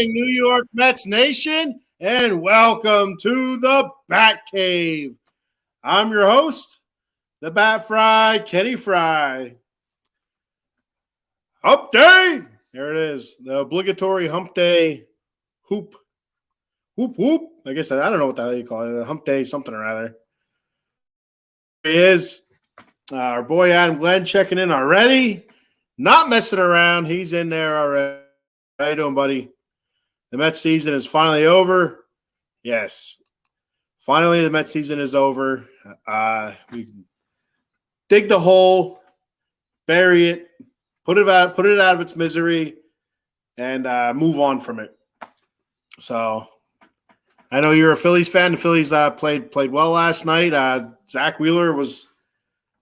morning, New York Mets Nation, and welcome to the Bat Cave. I'm your host, the Bat Frie, Kenny Fry. Hump Day! There it is, the obligatory Hump Day hoop. Whoop, whoop. I guess I don't know what the hell you call it, the Hump Day something or other. Here he is, our boy Adam Glenn checking in already. Not messing around. He's in there already. How you doing, buddy? The Mets season is finally over. Yes. Finally, the Mets season is over. We dig the hole, bury it, put it out of its misery, and move on from it. So I know you're a Phillies fan. The Phillies played well last night. Zach Wheeler was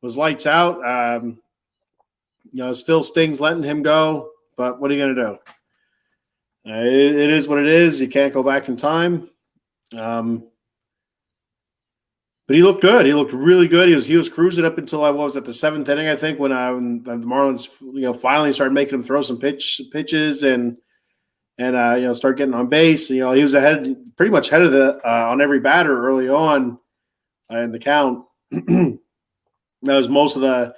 lights out. Still stings letting him go, but what are you going to do? It is what it is. You can't go back in time. But he looked good. He looked really good. He was cruising up until I was at the seventh inning, I think, when the Marlins finally started making him throw some pitches and start getting on base. He was pretty much ahead of on every batter early on in the count. That was most of the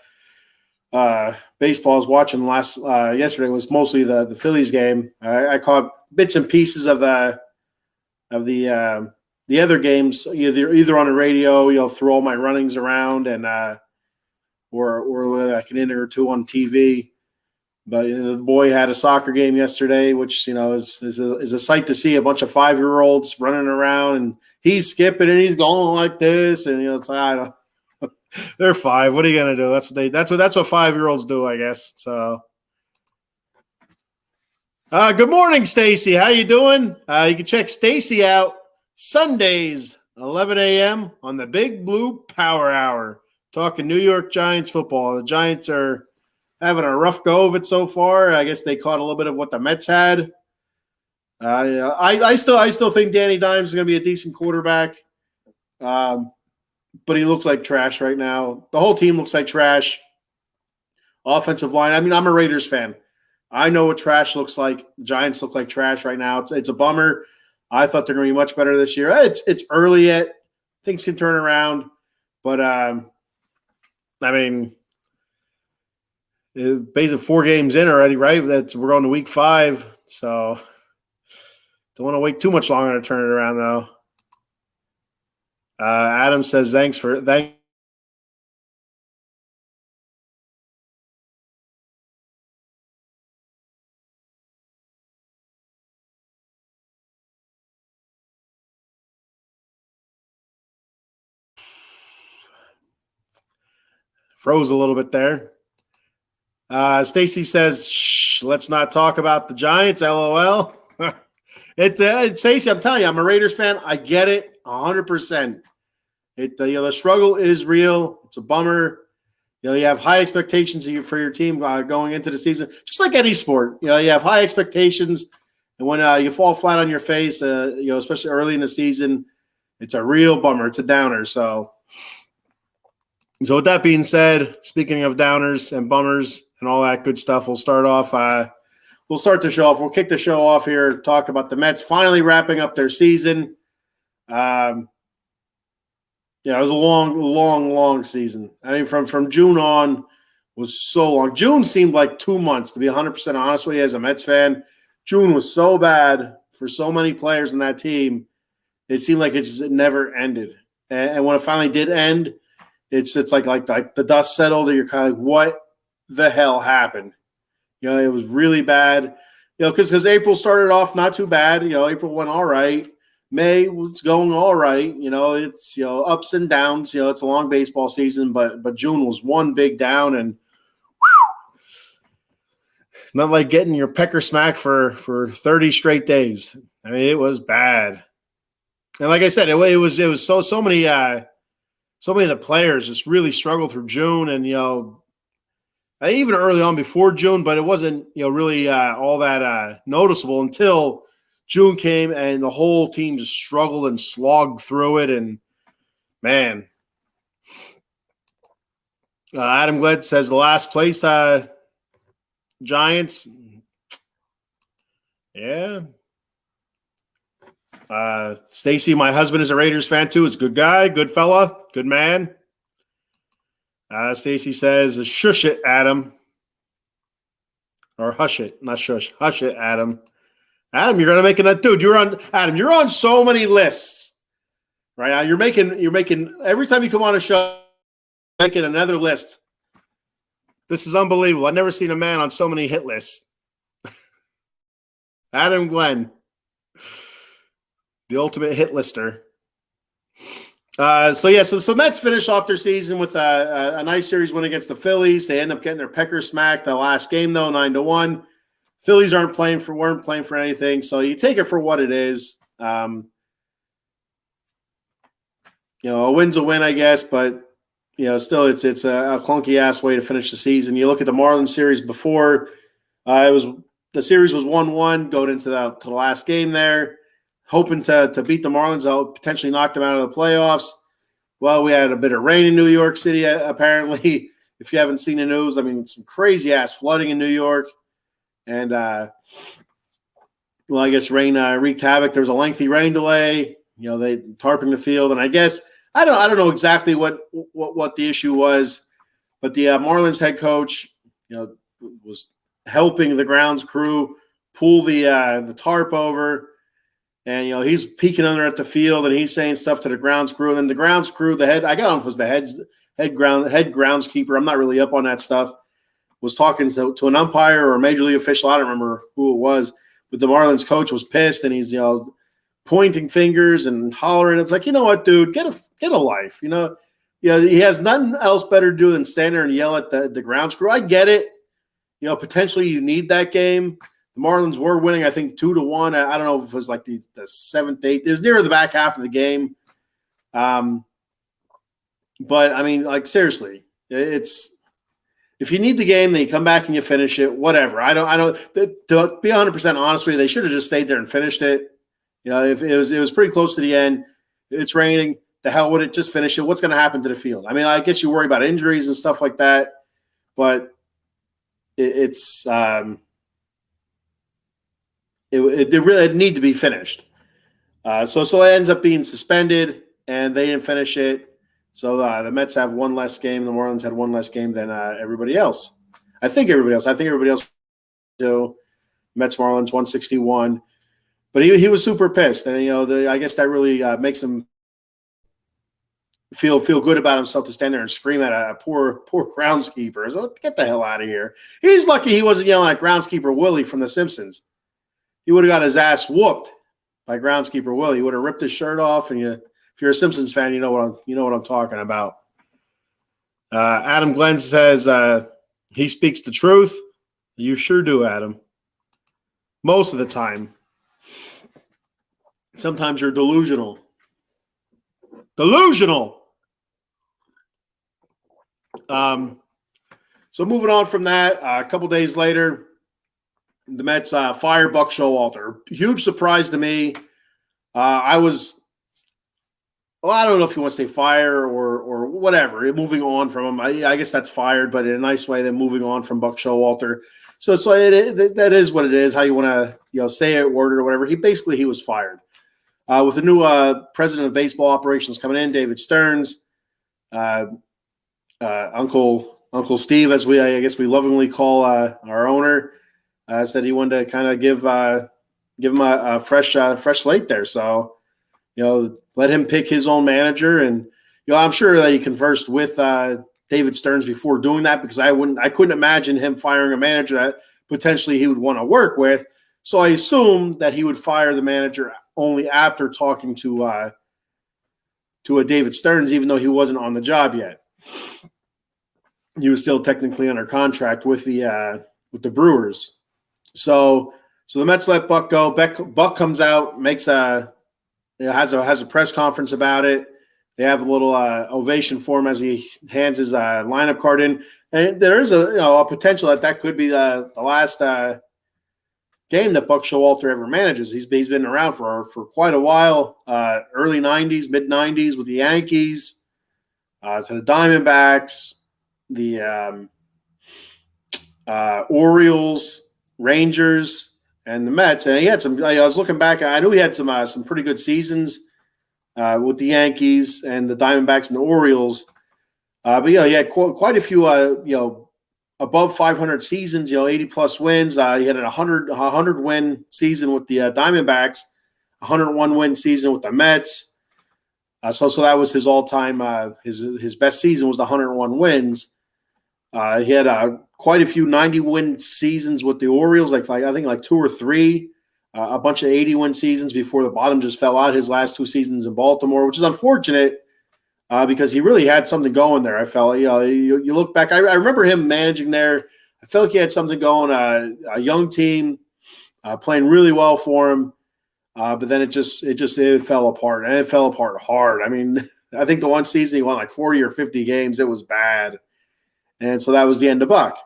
baseball I was watching yesterday was mostly the Phillies game. I caught bits and pieces of the other games either on the radio, through all my runnings around and or like an inning or two on TV. But the boy had a soccer game yesterday, which is a sight to see. A bunch of 5-year-olds running around and he's skipping and he's going like this, and it's like I don't. They're 5. What are you gonna do? That's what 5-year-olds do, I guess. So, good morning, Stacy. How you doing? You can check Stacy out Sundays, 11 a.m. on the Big Blue Power Hour, talking New York Giants football. The Giants are having a rough go of it so far. I guess they caught a little bit of what the Mets had. I still think Danny Dimes is gonna be a decent quarterback. But he looks like trash right now. The whole team looks like trash. Offensive line. I mean, I'm a Raiders fan. I know what trash looks like. The Giants look like trash right now. It's a bummer. I thought they're going to be much better this year. It's early yet. Things can turn around. But, basically 4 games in already, right? We're going to week 5. So don't want to wait too much longer to turn it around, though. Adam says, thanks. Froze a little bit there. Stacy says, shh, let's not talk about the Giants, LOL. Stacy, I'm telling you, I'm a Raiders fan. I get it 100%. The struggle is real. It's a bummer. You have high expectations for your team going into the season, just like any sport. You have high expectations, and when you fall flat on your face, especially early in the season, it's a real bummer. It's a downer. So with that being said, speaking of downers and bummers and all that good stuff, we'll start off. We'll start the show off. We'll kick the show off here. Talk about the Mets finally wrapping up their season. It was a long season. I mean, from June on was so long. June seemed like 2 months, to be 100% honest with you as a Mets fan. June was so bad for so many players in that team. It seemed like it never ended. And when it finally did end, it's like the dust settled and you're kind of like, what the hell happened? It was really bad. Because April started off not too bad. April went all right. May was going all right. It's ups and downs. It's a long baseball season, but June was one big down, and not like getting your pecker smack for 30 straight days. I mean, it was bad. And like I said, it was so many of the players just really struggled through June, and even early on before June, but it wasn't really all that noticeable until June came and the whole team just struggled and slogged through it. And man, Adam Gled says the last place Giants. Yeah. Stacy, my husband, is a Raiders fan too. He's a good guy, good fella, good man. Stacy says, shush it, Adam. Or hush it, not shush. Hush it, Adam. Adam, you're gonna make it. Dude, you're on so many lists right now. You're making every time you come on a show, making another list. This is unbelievable. I've never seen a man on so many hit lists. Adam Glenn, the ultimate hit lister. So the Mets finish off their season with a nice series win against the Phillies. They end up getting their pecker smacked the last game though, 9-1. Phillies weren't playing for anything, so you take it for what it is. A win's a win, I guess, but still it's a clunky ass way to finish the season. You look at the Marlins series before, the series was 1-1 going into the last game there, hoping to beat the Marlins out, potentially knock them out of the playoffs. Well, we had a bit of rain in New York City, apparently. If you haven't seen the news, I mean, some crazy ass flooding in New York. And, I guess rain wreaked havoc. There was a lengthy rain delay. They tarping the field. And I guess, I don't know exactly what the issue was, but the Marlins head coach, was helping the grounds crew pull the tarp over. And, he's peeking under at the field and he's saying stuff to the grounds crew. And then the grounds crew, I got on if it was the head groundskeeper. I'm not really up on that stuff. Was talking to an umpire or a major league official. I don't remember who it was, but the Marlins coach was pissed and he's, pointing fingers and hollering. It's like, you know what, dude, get a life. He has nothing else better to do than stand there and yell at the grounds crew. I get it. Potentially you need that game. The Marlins were winning, I think, 2-1. I don't know if it was like the seventh, eighth. It was near the back half of the game. But I mean, like, seriously, it's. If you need the game, then you come back and you finish it, whatever. I don't to be 100% honest with you, they should have just stayed there and finished it. If it was pretty close to the end, it's raining, the hell with it, just finish it. What's going to happen to the field? I mean, I guess you worry about injuries and stuff like that, but it really need to be finished. So it ends up being suspended, and they didn't finish it. So the Mets have one less game. The Marlins had one less game than everybody else. I think everybody else do. Mets Marlins 161. But he was super pissed, and I guess that really makes him feel good about himself to stand there and scream at a poor groundskeeper. So get the hell out of here. He's lucky he wasn't yelling at groundskeeper Willie from The Simpsons. He would have got his ass whooped by groundskeeper Willie. He would have ripped his shirt off, and if you're a Simpsons fan, you know what I'm talking about. Adam Glenn says he speaks the truth. You sure do, Adam. Most of the time. Sometimes you're delusional. Delusional. So moving on from that, a couple days later, the Mets fire Buck Showalter. Huge surprise to me. I don't know if you want to say fire or whatever. Moving on from him, I guess that's fired, but in a nice way. Then moving on from Buck Showalter. So that is what it is. How you want to say it, word it, or whatever. He was fired. With the new president of baseball operations coming in, David Stearns, Uncle Steve, as I guess we lovingly call our owner, said he wanted to kind of give him a fresh slate there. So, let him pick his own manager, and I'm sure that he conversed with David Stearns before doing that, because I couldn't imagine him firing a manager that potentially he would want to work with. So I assumed that he would fire the manager only after talking to a David Stearns, even though he wasn't on the job yet. He was still technically under contract with the Brewers. So the Mets let Buck go. Buck comes out, has a press conference about it. They have a little ovation for him as he hands his lineup card in, and there is a potential that could be the last game that Buck Showalter ever manages. He's been around for quite a while. Early '90s, mid '90s with the Yankees, to the Diamondbacks, the Orioles, Rangers, and the Mets. And he had some. I was looking back. I knew he had some pretty good seasons with the Yankees and the Diamondbacks and the Orioles. But he had quite a few above 500 seasons. 80+ wins. He had a 100 win season with the Diamondbacks, 101 win season with the Mets. So that was his all time. His best season was the 101 wins. He had quite a few 90 win seasons with the Orioles, I think like 2 or 3. A bunch of 80 win seasons before the bottom just fell out. His last 2 seasons in Baltimore, which is unfortunate because he really had something going there. I felt you look back. I remember him managing there. I felt like he had something going. A young team playing really well for him. But then it fell apart, and it fell apart hard. I mean, I think the one season he won like 40 or 50 games. It was bad. And so that was the end of Buck.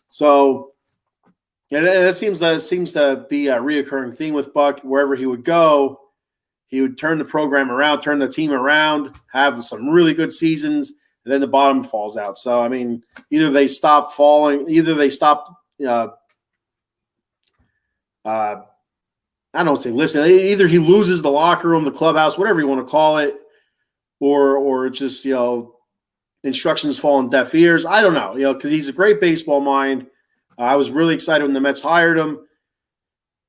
So, and it seems to be a reoccurring theme with Buck. Wherever he would go, he would turn the program around, turn the team around, have some really good seasons, and then the bottom falls out. So, I mean, either they stop falling, either they stop I don't say listen. Either he loses the locker room, the clubhouse, whatever you want to call it, or just instructions fall on deaf ears. I don't know, because he's a great baseball mind. I was really excited when the Mets hired him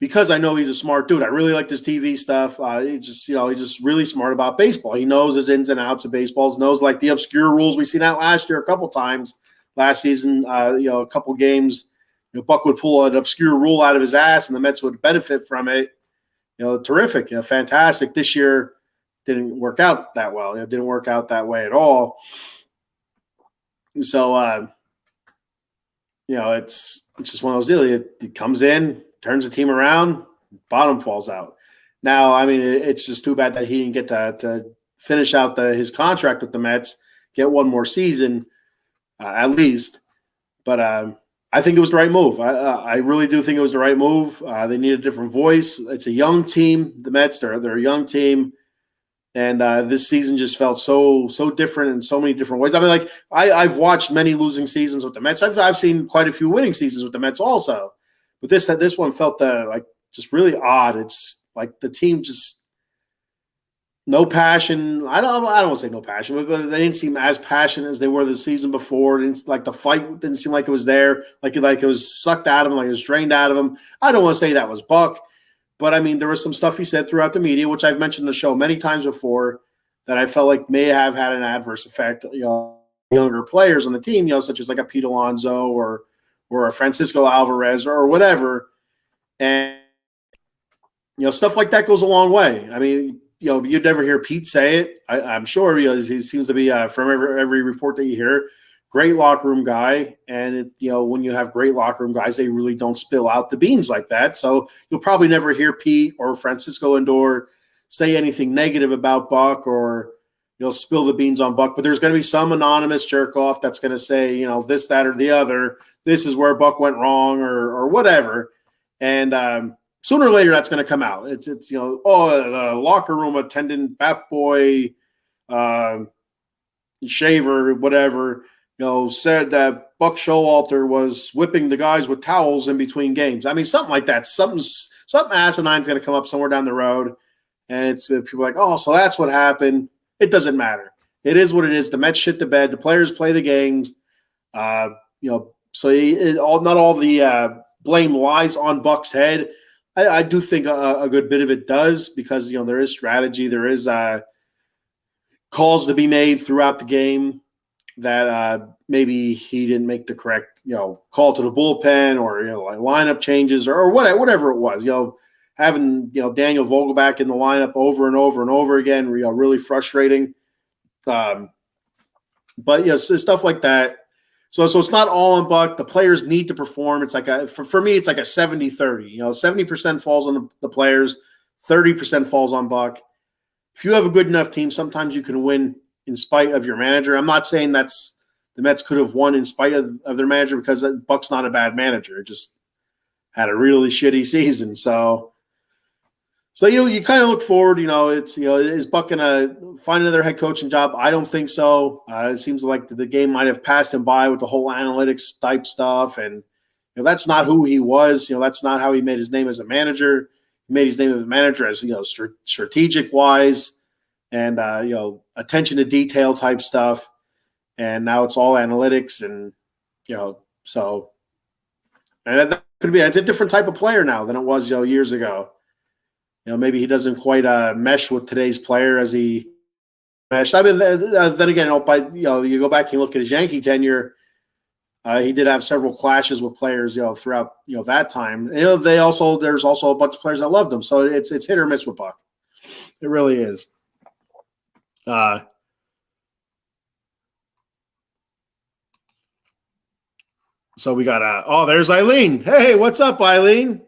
because I know he's a smart dude. I really liked his TV stuff. He's just really smart about baseball. He knows his ins and outs of baseball. Knows like the obscure rules. We seen that last year a couple times. Last season, a couple games. Buck would pull an obscure rule out of his ass, and the Mets would benefit from it. Terrific, fantastic. This year didn't work out that well. It didn't work out that way at all. So, it's just one of those deals. It comes in, turns the team around, bottom falls out. Now, I mean, it's just too bad that he didn't get to finish out his contract with the Mets, get one more season at least. But I think it was the right move. I really do think it was the right move. They need a different voice. It's a young team. The Mets, they're a young team. And this season just felt so different in so many different ways. I mean, I've watched many losing seasons with the Mets. I've seen quite a few winning seasons with the Mets also. But this one felt just really odd. It's like the team just no passion. I don't want to say no passion, but they didn't seem as passionate as they were the season before. The fight didn't seem like it was there. Like it was sucked out of him, like it was drained out of him. I don't want to say that was Buck, but I mean there was some stuff he said throughout the media, which I've mentioned the show many times before, that I felt like may have had an adverse effect. Younger players on the team, such as like a Pete Alonso or a Francisco Alvarez or whatever, and stuff like that goes a long way. I mean. You'd never hear Pete say it. I'm sure he seems to be from every report that you hear, great locker room guy. And when you have great locker room guys, they really don't spill out the beans like that. So you'll probably never hear Pete or Francisco Lindor say anything negative about Buck or spill the beans on Buck. But there's going to be some anonymous jerk off that's going to say this, that, or the other. This is where Buck went wrong or whatever. And sooner or later, that's going to come out. It's the locker room attendant, bat boy, shaver, whatever, said that Buck Showalter was whipping the guys with towels in between games. I mean, something like that. Something asine's going to come up somewhere down the road, and it's people are like, oh, so that's what happened. It doesn't matter. It is what it is. The Mets shit the bed. The players play the games. So not all the blame lies on Buck's head. I do think a good bit of it does because, there is strategy. There is calls to be made throughout the game that maybe he didn't make the correct, call to the bullpen or, like lineup changes or whatever it was, having, Daniel Vogelback in the lineup over and over and over again, really frustrating. But, stuff like that. So it's not all on Buck. The players need to perform. It's like for me, it's like a 70-30. 70% falls on the players, 30% falls on Buck. If you have a good enough team, sometimes you can win in spite of your manager. I'm not saying the Mets could have won in spite of their manager because Buck's not a bad manager. It just had a really shitty season. So you kind of look forward, is Buck going to find another head coaching job? I don't think so. It seems like the game might have passed him by with the whole analytics type stuff and, That's not who he was. That's not how he made his name as a manager. He made his name as a manager as strategic wise and attention to detail type stuff. And now it's all analytics and so. And that could be it's a different type of player now than it was years ago. Maybe he doesn't quite mesh with today's player as he meshed. I mean, then again, you go back and look at his Yankee tenure. He did have several clashes with players, throughout that time. There's also a bunch of players that loved him. So it's hit or miss with Buck. It really is. So we got there's Eileen. Hey, what's up, Eileen?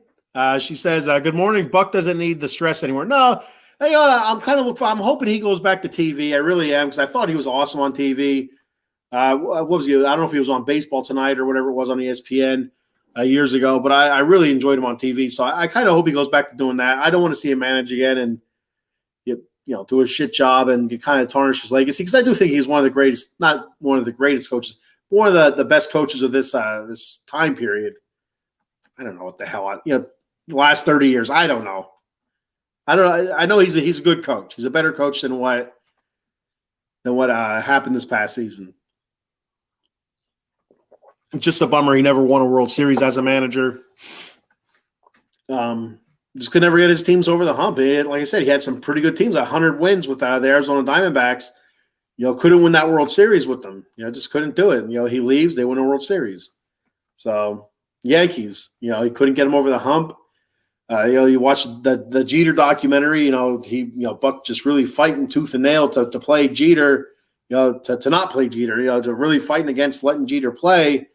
She says, "Good morning. Buck doesn't need the stress anymore." No, I'm hoping he goes back to TV. I really am because I thought he was awesome on TV. What was he? I don't know if he was on Baseball Tonight or whatever it was on ESPN years ago, but I really enjoyed him on TV. So I kind of hope he goes back to doing that. I don't want to see him manage again and do a shit job and kind of tarnish his legacy because I do think he's one of the greatest, not one of the greatest coaches, but one of the best coaches of this time period. I don't know what the hell the last 30 years. I don't know. I know he's a good coach. He's a better coach than what happened this past season. It's just a bummer he never won a World Series as a manager. Just could never get his teams over the hump. Like I said, he had some pretty good teams, 100 wins with the Arizona Diamondbacks. Couldn't win that World Series with them. Just couldn't do it. He leaves, they win a World Series. So Yankees, he couldn't get him over the hump. You watch the Jeter documentary. Buck just really fighting tooth and nail to play Jeter. To not play Jeter. To really fighting against letting Jeter play.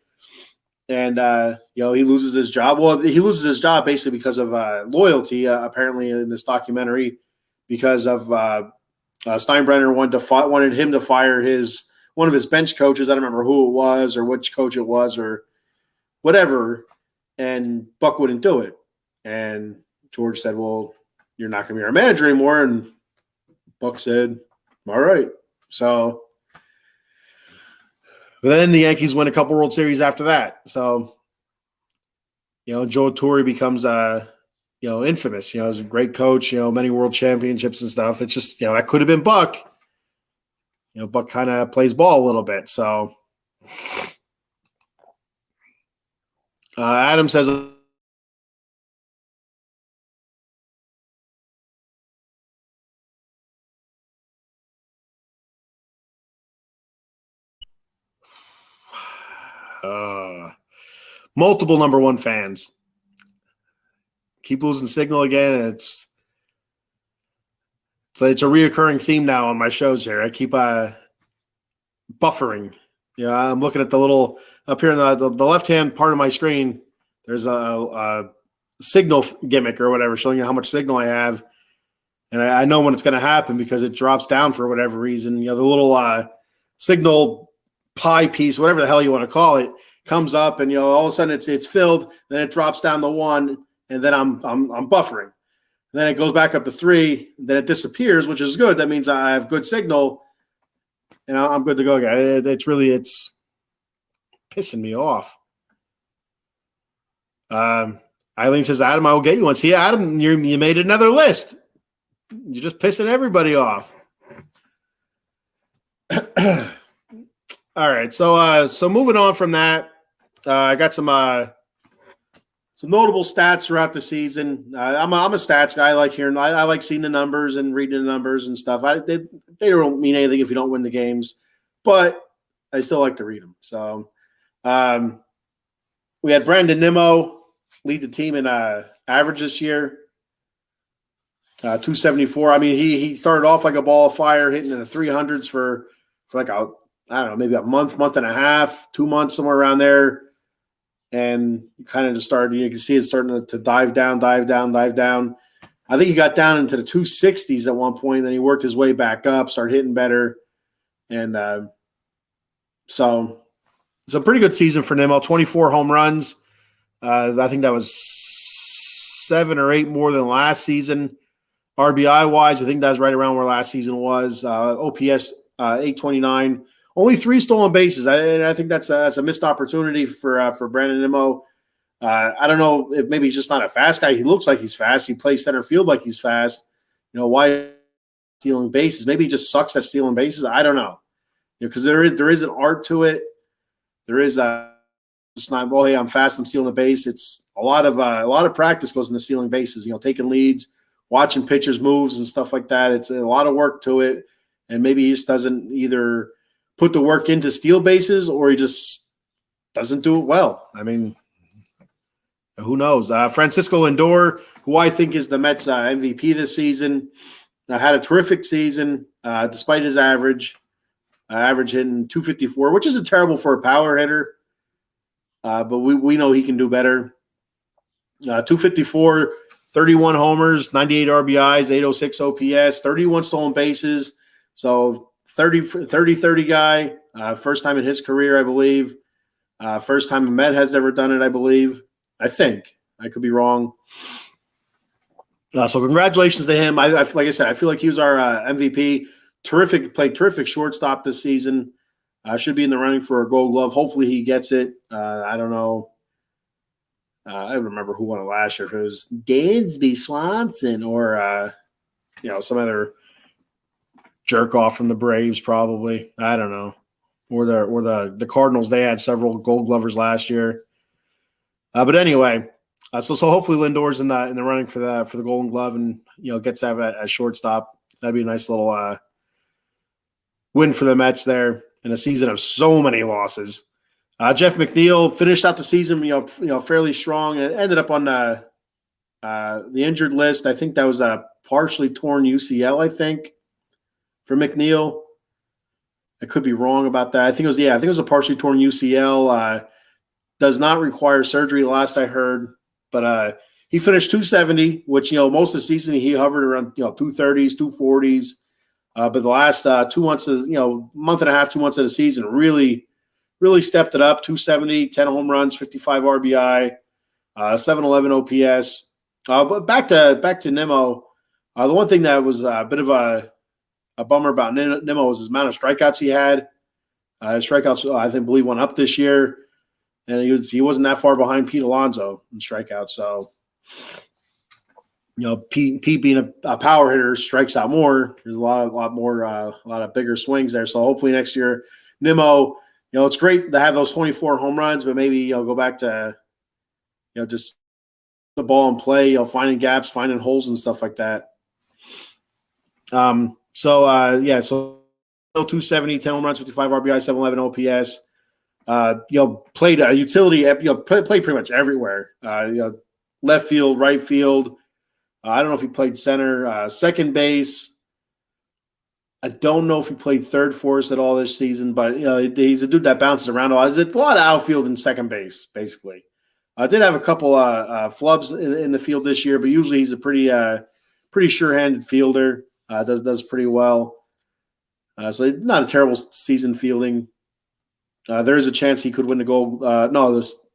And he loses his job. Well, he loses his job basically because of loyalty. Apparently, in this documentary, because of Steinbrenner wanted him to fire one of his bench coaches. I don't remember who it was or which coach it was or whatever. And Buck wouldn't do it. And George said, "Well, you're not going to be our manager anymore." And Buck said, "All right." So. But then the Yankees win a couple World Series after that. So, Joe Torre becomes, infamous. As a great coach, many world championships and stuff. It's just, that could have been Buck. Buck kind of plays ball a little bit. So, Adam says, multiple number one fans. Keep losing signal again. It's a reoccurring theme now on my shows here. I keep buffering. I'm looking at the little up here in the left-hand part of my screen. There's a signal gimmick or whatever showing you how much signal I have. And I know when it's going to happen because it drops down for whatever reason. The little signal pie piece, whatever the hell you want to call it, comes up and all of a sudden it's filled, then it drops down to 1, and then I'm buffering. And then it goes back up to 3, then it disappears, which is good. That means I have good signal, and I'm good to go again. It's pissing me off. Eileen says, "Adam, I will get you one." See, Adam, you made another list. You're just pissing everybody off. All right, so moving on from that, I got some notable stats throughout the season. I'm a stats guy. I like hearing. I like seeing the numbers and reading the numbers and stuff. They don't mean anything if you don't win the games, but I still like to read them. So, we had Brandon Nimmo lead the team in average this year, 274. I mean, he started off like a ball of fire, hitting in the 300s for like maybe a month and a half, 2 months, somewhere around there. And kind of just started, you can see it starting to dive down. I think he got down into the 260s at one point, then he worked his way back up, started hitting better. And so it's a pretty good season for Nimmo, 24 home runs. I think that was 7 or 8 more than last season. RBI-wise, I think that was right around where last season was. OPS, 829. Only 3 stolen bases. I think that's a missed opportunity for Brandon Nimmo. I don't know if maybe he's just not a fast guy. He looks like he's fast. He plays center field like he's fast. Why stealing bases? Maybe he just sucks at stealing bases. I don't know. Because there is an art to it. There is it's not, well, hey, I'm fast, I'm stealing the base. It's a lot of practice goes into stealing bases. Taking leads, watching pitchers' moves and stuff like that. It's a lot of work to it, and maybe he just doesn't either put the work into steal bases or he just doesn't do it well. I mean, who knows? Francisco Lindor, who I think is the Mets MVP this season, had a terrific season despite his average hitting 254, which isn't terrible for a power hitter, but we know he can do better. 254, 31 homers, 98 RBIs, 806 OPS, 31 stolen bases. So 30 guy, first time in his career, I believe. First time a Met has ever done it, I believe. I think. I could be wrong. So congratulations to him. Like I said, I feel like he was our MVP. Played terrific shortstop this season. Should be in the running for a Gold Glove. Hopefully he gets it. I don't know. I remember who won it last year. If it was Dansby Swanson or some other jerk off from the Braves, probably. I don't know. Or the Cardinals. They had several Gold Glovers last year. But anyway, so hopefully Lindor's in the running for the Golden Glove and gets that at shortstop. That'd be a nice little win for the Mets there in a season of so many losses. Jeff McNeil finished out the season fairly strong and ended up on the injured list. I think that was a partially torn UCL. I think for McNeil. I could be wrong about that. I think it was a partially torn UCL. Does not require surgery, last I heard. But he finished 270, which, most of the season he hovered around, 230s, 240s. But the last 2 months of, month and a half, 2 months of the season really, really stepped it up. 270, 10 home runs, 55 RBI, 711 OPS. But back to Nimmo. The one thing that was a bit of a bummer about Nimmo was his amount of strikeouts he had. His strikeouts, I believe, went up this year. And he wasn't that far behind Pete Alonso in strikeouts. So, Pete being a power hitter strikes out more. There's a lot of bigger swings there. So hopefully next year, Nimmo, it's great to have those 24 home runs, but maybe go back to just the ball and play. Finding gaps, finding holes, and stuff like that. So 270, 10 home runs, 55 RBI, 711 OPS. Played a utility, played pretty much everywhere. Left field, right field. I don't know if he played center, second base. I don't know if he played third for us at all this season, but he's a dude that bounces around a lot. There's a lot of outfield and second base, basically. I did have a couple flubs in the field this year, but usually he's a pretty sure-handed fielder. Does pretty well. So not a terrible season fielding. There is a chance he could win the gold. This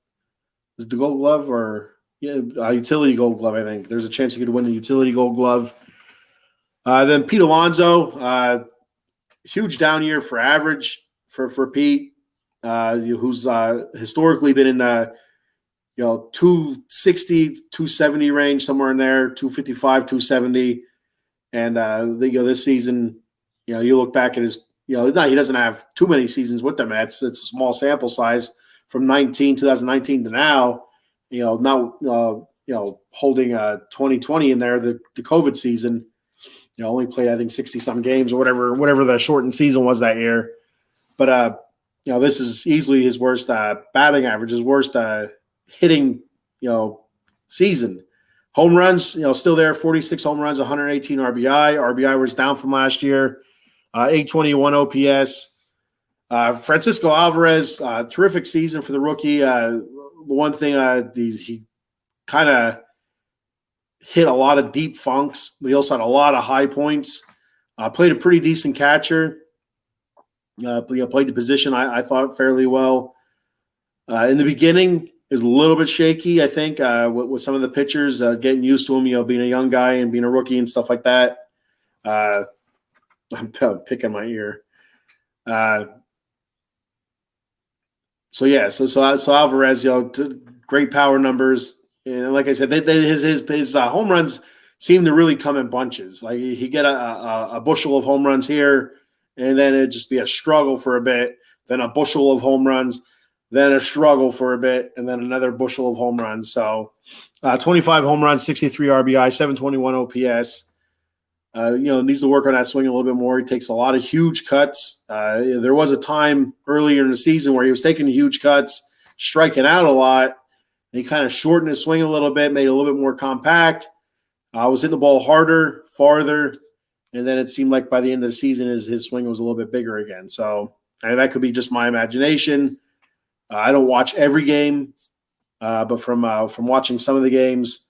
is the Gold Glove or utility Gold Glove. I think there's a chance he could win the utility Gold Glove. Then Pete Alonso, huge down year for average for Pete, who's historically been in 260, 270 range, somewhere in there, 255, 270, and this season, you look back at his. He doesn't have too many seasons with the Mets. It's a small sample size from 2019 to now. Holding 2020 in there, the COVID season. Only played I think 60-some games or whatever the shortened season was that year. But this is easily his worst batting average, his worst hitting season. Home runs, still there, 46 home runs, 118 RBI. RBI was down from last year. 821 OPS. Francisco Alvarez, terrific season for the rookie. The one thing, he kind of hit a lot of deep funks, but he also had a lot of high points. Played a pretty decent catcher. Played the position, I thought, fairly well. In the beginning, it was a little bit shaky, I think, with some of the pitchers, getting used to him, being a young guy and being a rookie and stuff like that. I'm picking my ear. So Alvarez, great power numbers, and like I said, his home runs seem to really come in bunches. Like he get a bushel of home runs here, and then it'd just be a struggle for a bit, then a bushel of home runs, then a struggle for a bit, and then another bushel of home runs. So 25 home runs, 63 RBI, 721 OPS. Needs to work on that swing a little bit more. He takes a lot of huge cuts. There was a time earlier in the season where he was taking huge cuts, striking out a lot. He kind of shortened his swing a little bit, made it a little bit more compact. Was hitting the ball harder, farther, and then it seemed like by the end of the season, his swing was a little bit bigger again. So that could be just my imagination. I don't watch every game, but from watching some of the games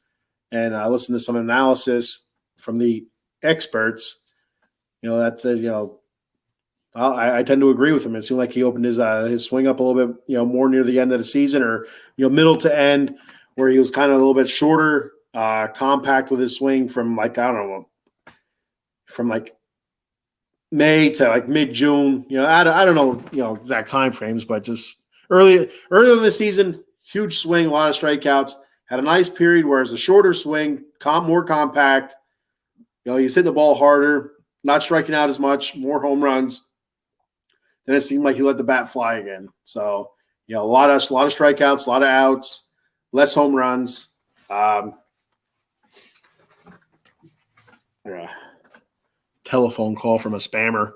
and listening to some analysis from the experts, I tend to agree with him. It seemed like he opened his swing up a little bit, more near the end of the season, or middle to end, where he was kind of a little bit shorter, compact with his swing from from May to mid-June. I don't know exact time frames, but just earlier in the season, huge swing, a lot of strikeouts. Had a nice period where it's a shorter swing, more compact. He's hitting the ball harder, not striking out as much, more home runs. Then it seemed like he let the bat fly again. So, a lot of strikeouts, a lot of outs, less home runs. Telephone call from a spammer.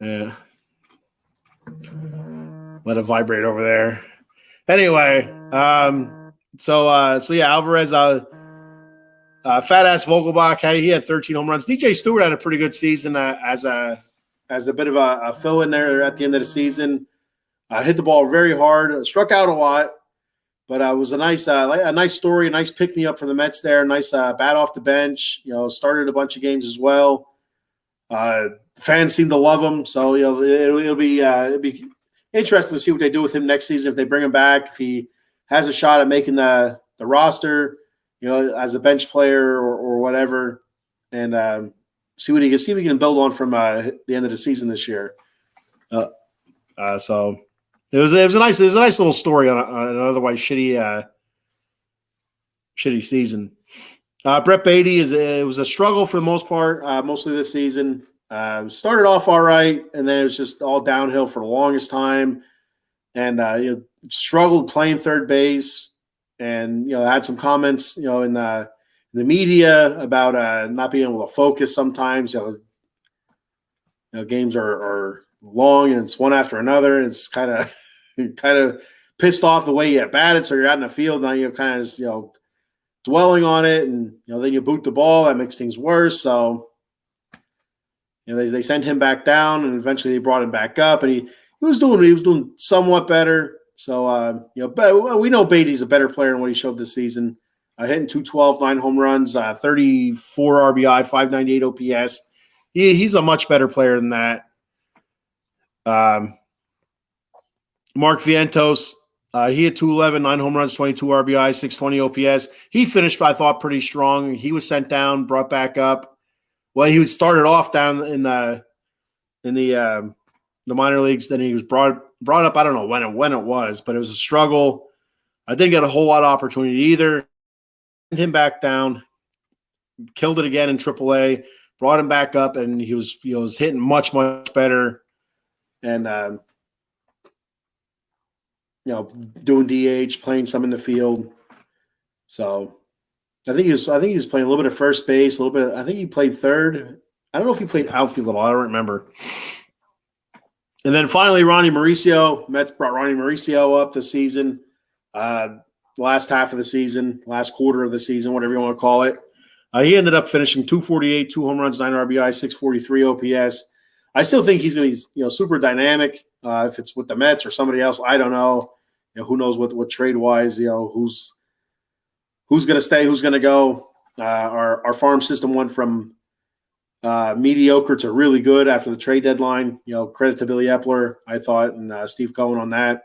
Yeah. Let it vibrate over there. Anyway, Alvarez, fat ass Vogelbach, he had 13 home runs. DJ Stewart had a pretty good season as a bit of a fill in there at the end of the season. Hit the ball very hard, struck out a lot, but it was a nice story, a nice pick me up for the Mets there. Nice bat off the bench. Started a bunch of games as well. Fans seem to love him, so it'll be interesting to see what they do with him next season. If they bring him back, if he has a shot at making the roster, as a bench player or whatever, and see what he can build on from the end of the season this year. So it was a nice little story on an otherwise shitty season. Brett Beatty it was a struggle for the most part, mostly this season. Started off all right, and then it was just all downhill for the longest time, and struggled playing third base, and had some comments in the media about not being able to focus sometimes. Games are long and it's one after another, and it's kind of pissed off the way you batted, so you're out in the field now, you're kind of just, dwelling on it, and then you boot the ball, that makes things worse. So they sent him back down, and eventually they brought him back up, and he was doing somewhat better. So but we know Beatty's a better player than what he showed this season. Hitting 212, 9 home runs, 34 RBI, 598 OPS. He's a much better player than that. Mark Vientos, he had 211, 9 home runs, 22 RBI, 620 OPS. He finished, I thought, pretty strong. He was sent down, brought back up. Well, he was started off down in the minor leagues. Then he was brought up. I don't know when it was, but it was a struggle. I didn't get a whole lot of opportunity either. Sent him back down, killed it again in AAA. Brought him back up, and he was hitting much better, and doing DH, playing some in the field. So I think he was playing a little bit of first base, a little bit. I think he played third. I don't know if he played outfield at all. I don't remember. And then finally, Ronnie Mauricio. Mets brought Ronnie Mauricio up this season, last half of the season, last quarter of the season, whatever you want to call it. He ended up finishing 248, 2 home runs, 9 RBI, 643 OPS. I still think he's going to be super dynamic. If it's with the Mets or somebody else, I don't know. Who knows what trade wise, who's going to stay, who's going to go. Our farm system went from mediocre to really good after the trade deadline. Credit to Billy Epler, I thought, and Steve Cohen on that.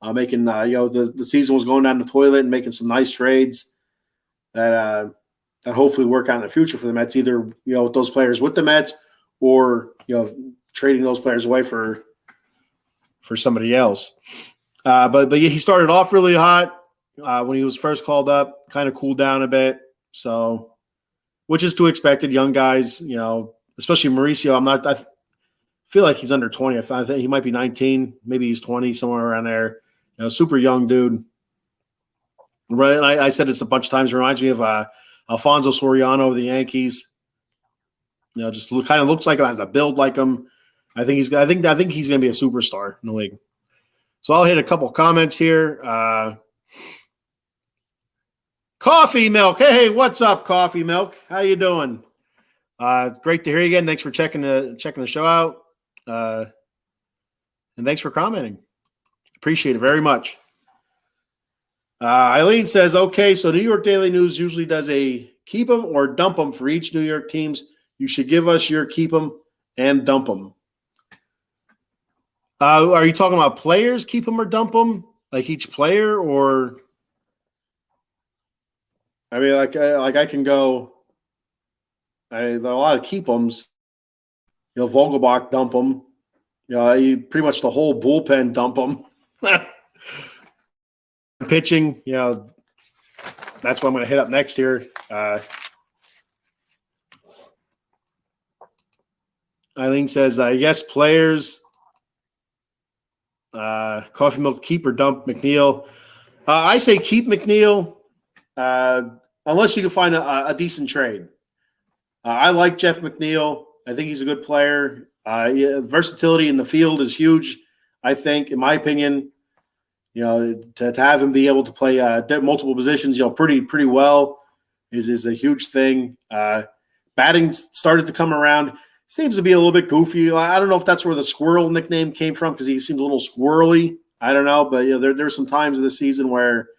Making the season was going down the toilet and making some nice trades that hopefully work out in the future for the Mets, either with those players with the Mets or trading those players away for somebody else. But he started off really hot when he was first called up, kind of cooled down a bit. So, which is to expected. Young guys, especially Mauricio. I feel like he's under 20. I think he might be 19, maybe he's 20, somewhere around there. Super young dude. Right, and I said this a bunch of times. It reminds me of Alfonso Soriano of the Yankees. Just kind of looks like him, has a build like him. I think he's going to be a superstar in the league. So I'll hit a couple comments here. Coffee Milk, hey, what's up, Coffee Milk? How you doing? Great to hear you again. Thanks for checking the show out, and thanks for commenting. Appreciate it very much. Eileen says, okay, so New York Daily News usually does a keep them or dump them for each New York teams. You should give us your keep them and dump them. Are you talking about players, keep them or dump them? Like each player, or I mean, like I can go. There are a lot of keep thems. Vogelbach, dump them. Pretty much the whole bullpen, dump them. Pitching, that's what I'm going to hit up next here. Eileen says, yes, players. Coffee Milk, keep or dump McNeil. I say keep McNeil unless you can find a decent trade. I like Jeff McNeil. I think he's a good player. Versatility in the field is huge, I think, in my opinion. To have him be able to play multiple positions, pretty well is a huge thing. Batting started to come around. Seems to be a little bit goofy. I don't know if that's where the squirrel nickname came from because he seemed a little squirrely. I don't know, but there's some times in the season where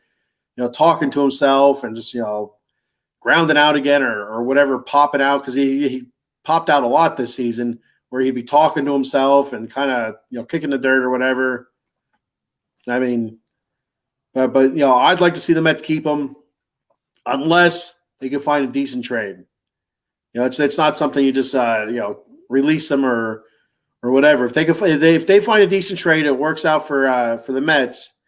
talking to himself and just grounding out again or whatever, popping out because he popped out a lot this season where he'd be talking to himself and kind of kicking the dirt or whatever. I mean, but I'd like to see the Mets keep him unless they can find a decent trade. It's not something you just release them or whatever. If they find a decent trade, it works out for the Mets.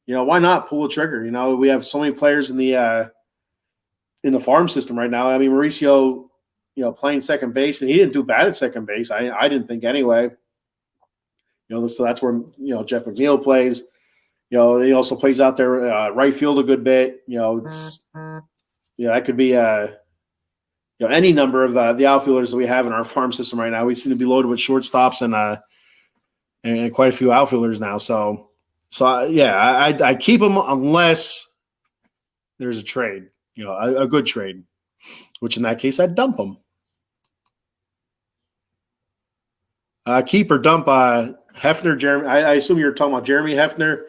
Why not pull the trigger? We have so many players in the farm system right now. I mean, Mauricio, playing second base, and he didn't do bad at second base. I didn't think anyway. So that's where Jeff McNeil plays. He also plays out there right field a good bit. That could be any number of the outfielders that we have in our farm system right now. We seem to be loaded with shortstops and quite a few outfielders now. So I keep them unless there's a trade, a good trade, which in that case I'd dump them. Keep or dump Hefner, Jeremy. I assume you're talking about Jeremy Hefner.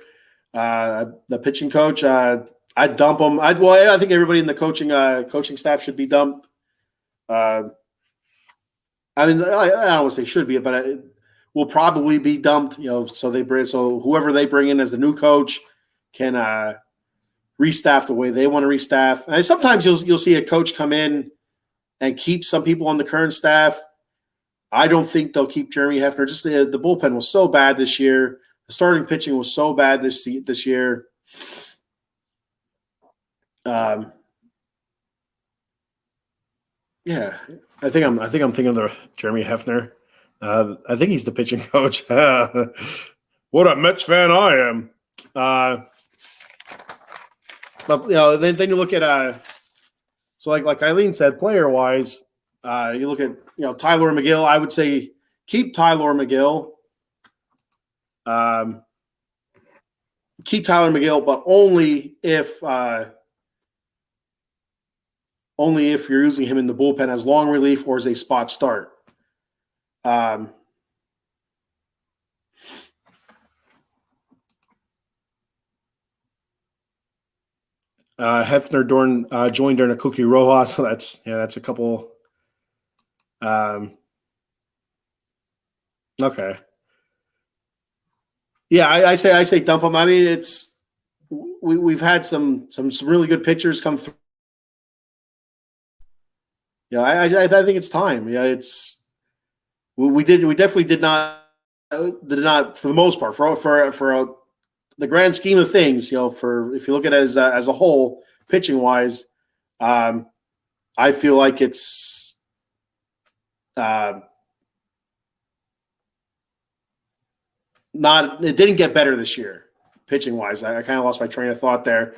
The pitching coach, I'd dump him. I think everybody in the coaching staff should be dumped. I don't want to say should be, but it will probably be dumped. So whoever they bring in as the new coach can restaff the way they want to restaff. And sometimes you'll see a coach come in and keep some people on the current staff. I don't think they'll keep Jeremy Hefner. Just the bullpen was so bad this year. The starting pitching was so bad this year. I think I'm thinking of the Jeremy Hefner. I think he's the pitching coach. What a Mets fan I am. But then you look at so like Eileen said, player wise, you look at Tyler McGill. I would say keep Tyler McGill. Keep Tyler McGill, but only if you're using him in the bullpen as long relief or as a spot start. Hefner joined during a Cookie Rojas, so that's a couple. Okay. Yeah, I say dump him. I mean, we've had some really good pitchers come through. I think it's time. We definitely did not for the most part for the grand scheme of things, for if you look at it as a whole, pitching wise, I feel like it's not. It didn't get better this year, pitching wise. I kind of lost my train of thought there.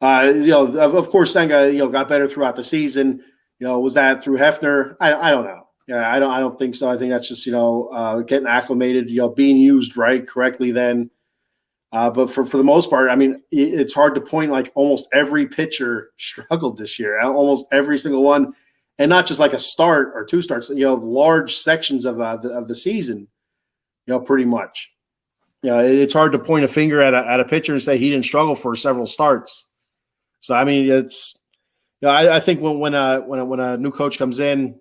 Of course, Senga, got better throughout the season. Was that through Hefner? I don't know. Yeah, I don't think so. I think that's just getting acclimated, being used correctly then. But for the most part, I mean, it's hard to point like almost every pitcher struggled this year, almost every single one, and not just like a start or two starts. Large sections of the season, pretty much. It's hard to point a finger at a pitcher and say he didn't struggle for several starts. So I mean, it's I think when a new coach comes in,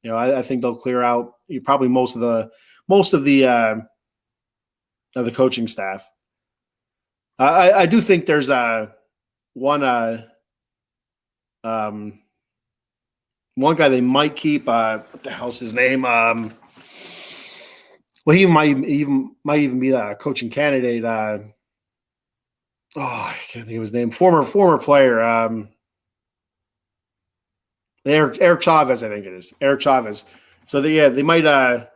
I think they'll clear out probably most of the coaching staff. I do think there's one guy they might keep. What the hell's his name? Well, he might even be the coaching candidate. I can't think of his name. Former player. Eric Chavez, I think it is. Eric Chavez. So they might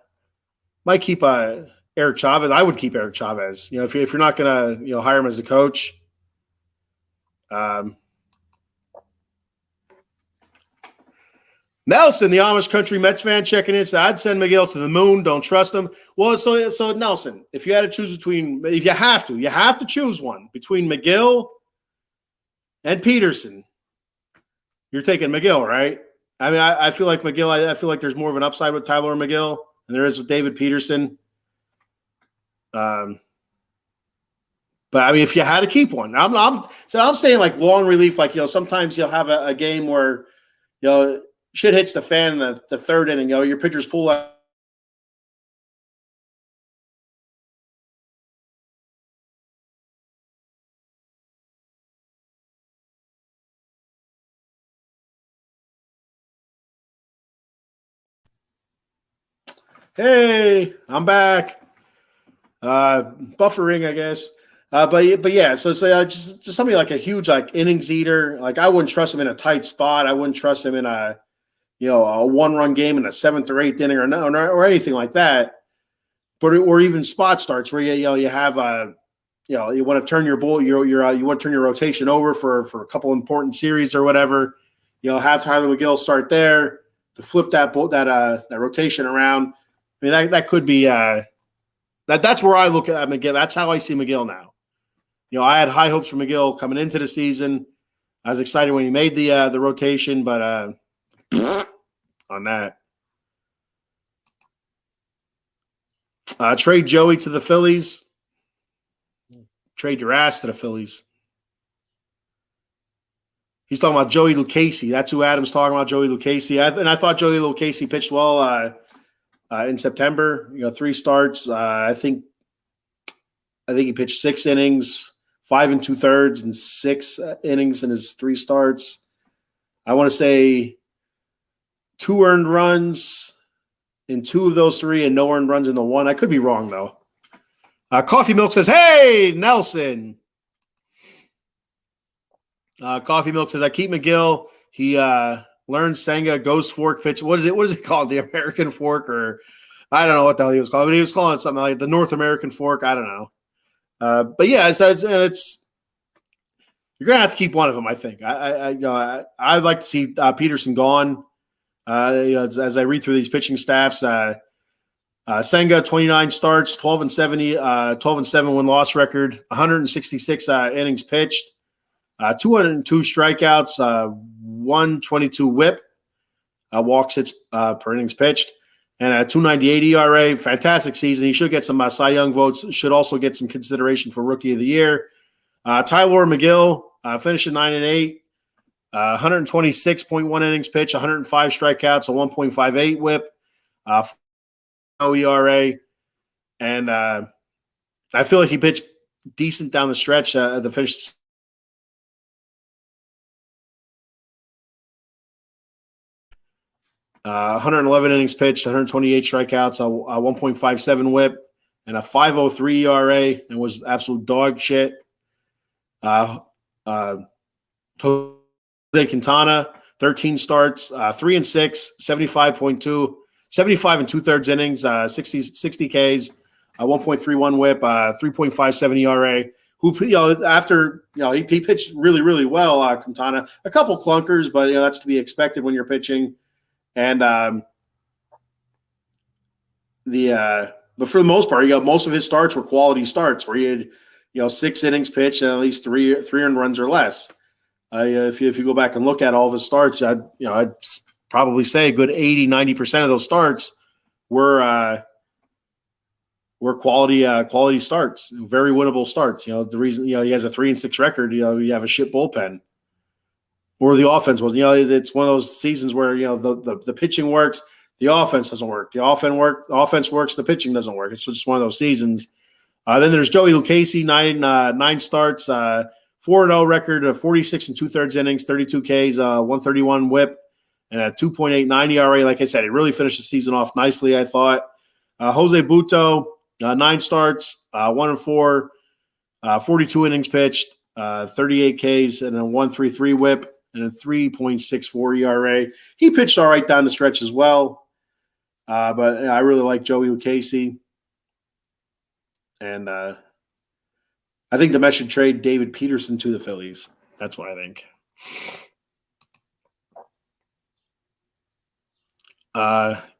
keep Eric Chavez. I would keep Eric Chavez. If you're not gonna hire him as a coach. Nelson, the Amish country Mets fan, checking in. So I'd send Miguel to the moon. Don't trust him. Well, so Nelson, if you had to choose if you have to choose one between McGill and Peterson. You're taking McGill, right? I mean, I feel like McGill. I feel like there's more of an upside with Tyler McGill than there is with David Peterson. But I mean, if you had to keep one, I'm saying like long relief. Like sometimes you'll have a game where shit hits the fan in the third inning. Your pitchers pull out. Hey, I'm back. Buffering, I guess. But yeah, so just somebody like a huge like innings eater. Like I wouldn't trust him in a tight spot. I wouldn't trust him in a one-run game in the seventh or eighth inning or anything like that. But or even spot starts where you have you want to turn your you want to turn your rotation over for a couple important series or whatever. Have Tyler McGill start there to flip that rotation around. I mean that could be that's where I look at McGill. That's how I see McGill now. I had high hopes for McGill coming into the season. I was excited when he made the rotation, but on that. Trade Joey to the Phillies. Trade your ass to the Phillies. He's talking about Joey Lucchesi. That's who Adam's talking about, Joey Lucchesi. I thought Joey Lucchesi pitched well in September. 3 starts. I think he pitched 6 innings, 5 2/3, and 6 innings in his 3 starts. I want to say 2 earned runs in 2 of those 3 and no earned runs in the 1. I could be wrong, though. Coffee Milk says, hey, Nelson. Coffee Milk says, I keep McGill. He learned Senga ghost fork pitch. What is it called? The American fork, or I don't know what the hell he was called, but he was calling it something like the North American fork. I don't know. But yeah, it's you're gonna have to keep one of them. I think. I'd like to see Peterson gone. As I read through these pitching staffs, Senga 29 starts, 12-7 win-loss record, 166 innings pitched, 202 strikeouts, 122 WHIP, walks hits per innings pitched, and a 2.98 ERA. Fantastic season. He should get some Cy Young votes. Should also get some consideration for Rookie of the Year. Tyler McGill finishing 9-8, 126.1 innings pitched, 105 strikeouts, a 1.58 WHIP, no ERA, and I feel like he pitched decent down the stretch. The finish. 111 innings pitched, 128 strikeouts, a 1.57 WHIP. and a 5.03 ERA, and was absolute dog shit. Jose Quintana, 13 starts, 3-6, 75.2, 75 and 2/3 innings, 60 Ks, 1.31 WHIP, 3.57 ERA. Who, after he pitched really, really well. Quintana, a couple clunkers, but that's to be expected when you're pitching. And but for the most part, most of his starts were quality starts where he had 6 innings pitched and at least three earned runs or less. If you go back and look at all of his starts, I'd probably say a good 80-90% of those starts were quality starts, very winnable starts. The reason he has a 3-6 record, you have a shit bullpen, or the offense was. It's one of those seasons where the pitching works, the offense doesn't work. The offense works, the pitching doesn't work. It's just one of those seasons. Then there's Joey Lucchesi, 9 starts, 4-0 record of 46 and 2/3 innings, 32 Ks, 131 WHIP, and a 2.89 ERA. Like I said, he really finished the season off nicely, I thought. Jose Butto, 9 starts, 1-4, 42 innings pitched, 38 Ks, and a 1.33 WHIP, and a 3.64 ERA. He pitched all right down the stretch as well. But I really like Joey Lucchesi. And I think the Mets should trade David Peterson to the Phillies. That's what I think.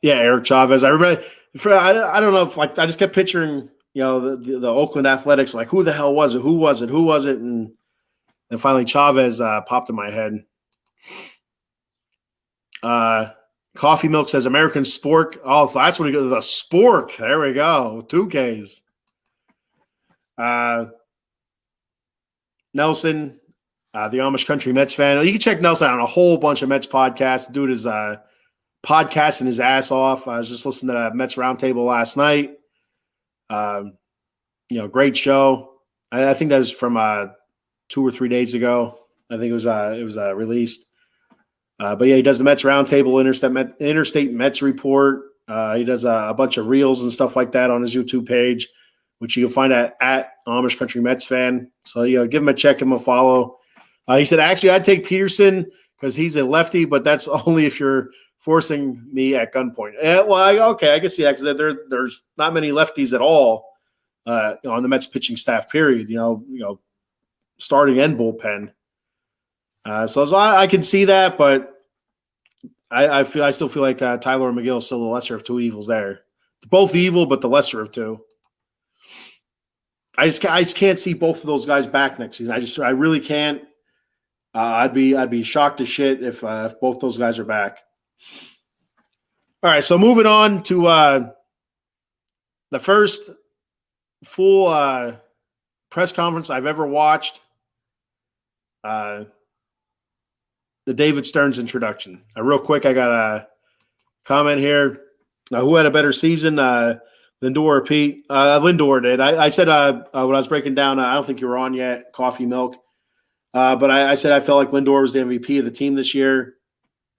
Eric Chavez. I remember. I don't know if I just kept picturing the Oakland Athletics, like who the hell was it? Who was it? And then finally Chavez popped in my head. Coffee Milk says American Spork. Oh, so that's what he goes. The Spork. There we go. 2 Ks. Nelson, the Amish Country Mets fan. You can check Nelson out on a whole bunch of Mets podcasts. The dude is podcasting his ass off. I was just listening to that Mets Roundtable last night. Great show. I think that was from 2 or 3 days ago. I think it was released. But yeah, he does the Mets Roundtable, Interstate Mets Report. He does a bunch of reels and stuff like that on his YouTube page, which you can find at Amish Country Mets Fan. So give him a check, give him a follow. He said, actually, I'd take Peterson because he's a lefty, but that's only if you're forcing me at gunpoint. I guess because there's not many lefties at all on the Mets pitching staff. Period. Starting and bullpen. So I can see that, but I still feel like Tyler McGill is still the lesser of two evils there. Both evil, but the lesser of two. I just can't see both of those guys back next season. I really can't. I'd be shocked as shit if both those guys are back. All right, so moving on to the first full press conference I've ever watched. The David Stearns introduction. Real quick, I got a comment here. Who had a better season, Lindor or Pete? Lindor did. I said when I was breaking down, I don't think you were on yet, Coffee Milk. But I said I felt like Lindor was the MVP of the team this year.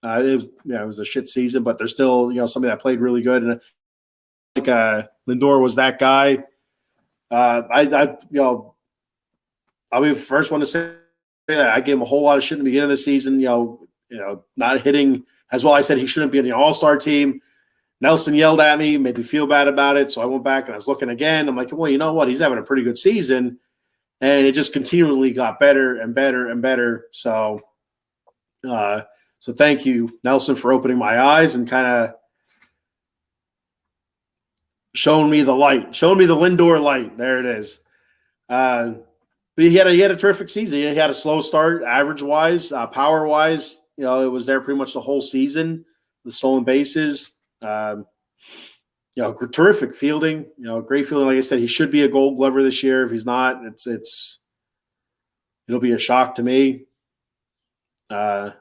It was a shit season, but there's still somebody that played really good, and Lindor was that guy. I'll be the first one to say that I gave him a whole lot of shit in the beginning of the season. Not hitting as well. I said he shouldn't be in the All-Star team. Nelson yelled at me, made me feel bad about it. So I went back and I was looking again. I'm like, well, you know what? He's having a pretty good season. And it just continually got better and better and better. So thank you, Nelson, for opening my eyes and kind of showing me the light, showing me the Lindor light. There it is. But he had a terrific season. He had a slow start, average-wise, power-wise. It was there pretty much the whole season. The stolen bases. Terrific fielding. Great fielding. Like I said, he should be a Gold Glover this year. If he's not, it'll be a shock to me. But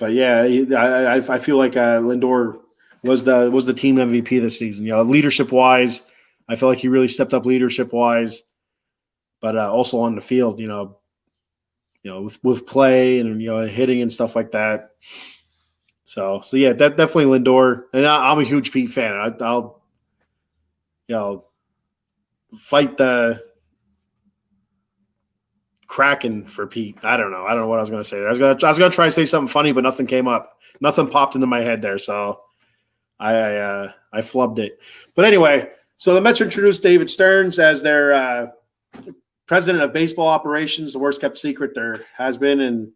yeah, I feel like Lindor was the team MVP this season. Leadership wise, I feel like he really stepped up leadership wise, but also on the field. With play and hitting and stuff like that. So yeah, definitely Lindor, and I'm a huge Pete fan. fight the Kraken for Pete. I don't know. I don't know what I was going to say. I was going to try to say something funny, but nothing came up. Nothing popped into my head there, so I flubbed it. But anyway, so the Mets introduced David Stearns as their president of baseball operations. The worst kept secret there has been in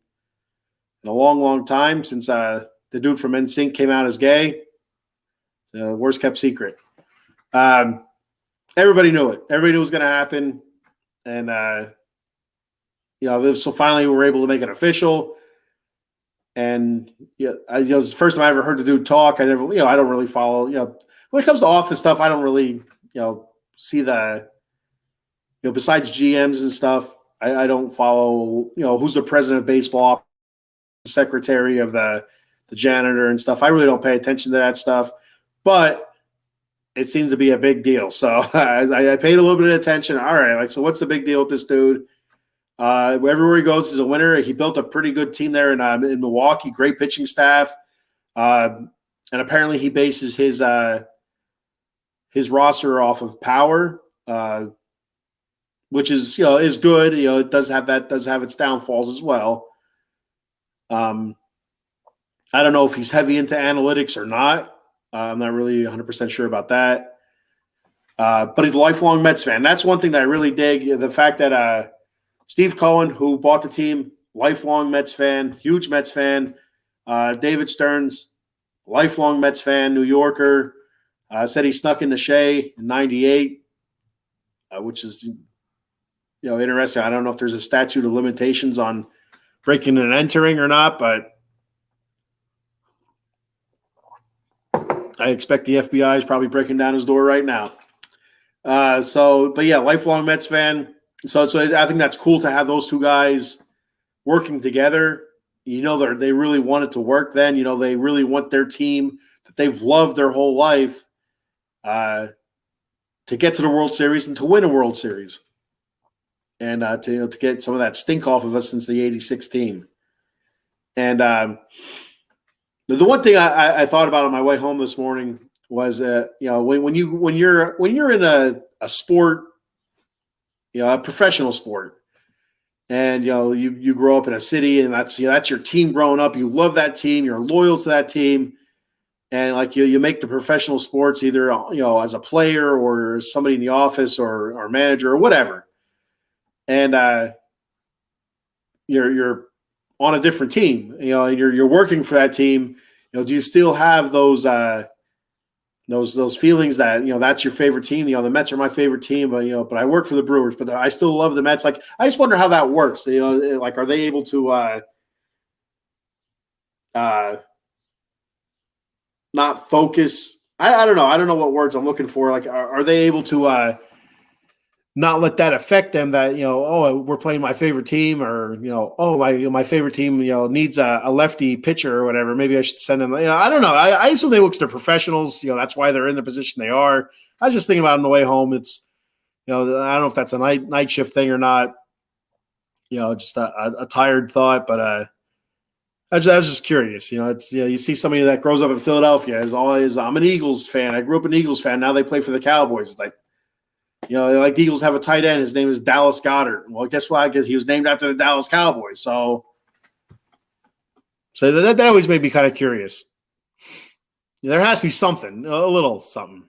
a long, long time since the dude from NSYNC came out as gay. The worst kept secret. Everybody knew it. Everybody knew it was going to happen, and so finally we were able to make it official. And it was the first time I ever heard the dude talk. I don't really follow. When it comes to office stuff, I don't really see the besides GMs and stuff. I don't follow who's the president of baseball, secretary of the janitor and stuff. I really don't pay attention to that stuff, but it seems to be a big deal. So I paid a little bit of attention. All right, so what's the big deal with this dude? Everywhere he goes is a winner. He built a pretty good team there in Milwaukee, great pitching staff. And apparently he bases his roster off of power, which is good. It does have its downfalls as well. I don't know if he's heavy into analytics or not. I'm not really 100% sure about that. But he's a lifelong Mets fan. That's one thing that I really dig. The fact that Steve Cohen, who bought the team, lifelong Mets fan, huge Mets fan. David Stearns, lifelong Mets fan, New Yorker. Said he snuck into Shea in '98, which is interesting. I don't know if there's a statute of limitations on breaking and entering or not, but I expect the FBI is probably breaking down his door right now. But yeah, lifelong Mets fan. So I think that's cool to have those two guys working together. They really want it to work then. They really want their team that they've loved their whole life to get to the World Series and to win a World Series. And to get some of that stink off of us since the '86 team. And the one thing I thought about on my way home this morning was when you're in a sport, a professional sport, and you grow up in a city and that's your team growing up. You love that team, you're loyal to that team, and you make the professional sports either as a player or somebody in the office or manager or whatever, and you're on a different team, and you're working for that team. Do you still have those feelings that that's your favorite team? The Mets are my favorite team, but I work for the Brewers, but I still love the Mets. I just wonder how that works. Are they able to not focus? I don't know. I don't know what words I'm looking for. Are they able to not let that affect them? That we're playing my favorite team, or my favorite team needs a lefty pitcher or whatever. Maybe I should send them. I don't know. I assume they look to professionals. That's why they're in the position they are. I was just thinking about it on the way home. It's I don't know if that's a night shift thing or not. Just a tired thought, but I was just curious. It's you see somebody that grows up in Philadelphia is always I'm an Eagles fan. I grew up an Eagles fan. Now they play for the Cowboys. It's the Eagles have a tight end. His name is Dallas Goedert. Well, guess what? I guess he was named after the Dallas Cowboys. So that always made me kind of curious. There has to be something, a little something.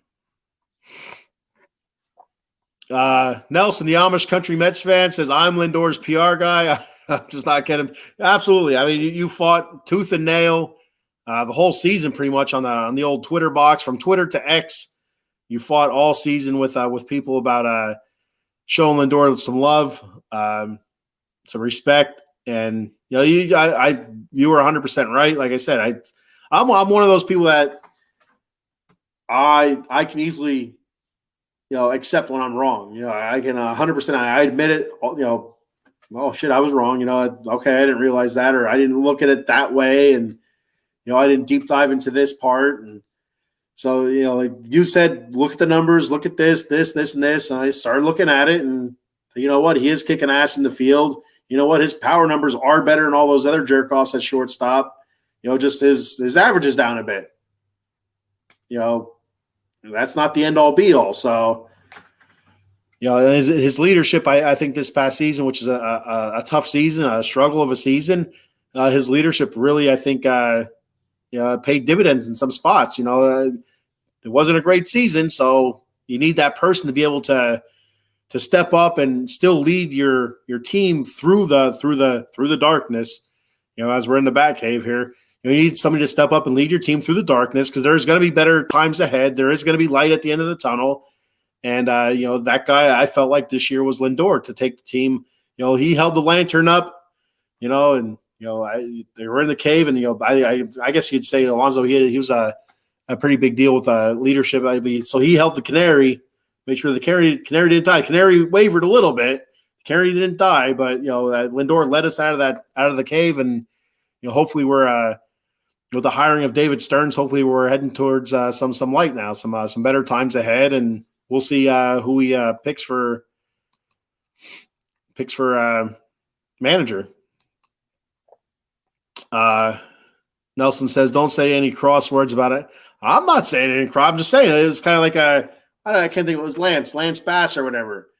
Nelson, the Amish country Mets fan, says, I'm Lindor's PR guy. I'm just not kidding. Absolutely. I mean, you fought tooth and nail the whole season pretty much on the old Twitter box, from Twitter to X. You fought all season with people about showing Lindor some love, some respect, and you were 100% right. Like I said, I'm one of those people that I can easily accept when I'm wrong. I can 100%. I admit it. Oh shit, I was wrong. Okay, I didn't realize that, or I didn't look at it that way, and I didn't deep dive into this part. And so, like you said, look at the numbers, look at this, and this. And I started looking at it, and you know what? He is kicking ass in the field. You know what? His power numbers are better than all those other jerk-offs at shortstop. Just his average is down a bit. that's not the end all be all. So, his leadership, I think this past season, which is a tough season, a struggle of a season, his leadership really, I think, paid dividends in some spots. It wasn't a great season, so you need that person to be able to step up and still lead your team through the darkness. As we're in the Batcave here, you need somebody to step up and lead your team through the darkness, because there's going to be better times ahead. There is going to be light at the end of the tunnel. And, that guy, I felt like this year was Lindor to take the team. He held the lantern up, and, they were in the cave. And, I guess you'd say Alonso, he was a pretty big deal with leadership. So he held the canary, made sure the canary didn't die. Canary wavered a little bit. Canary didn't die, but, Lindor led us out of the cave. And, hopefully we're, with the hiring of David Stearns, hopefully we're heading towards some light now, some better times ahead, and we'll see who he picks for manager. Nelson says, "Don't say any crosswords about it." I'm not saying any cross. I'm just saying it's kind of like I can't think it was Lance Bass or whatever.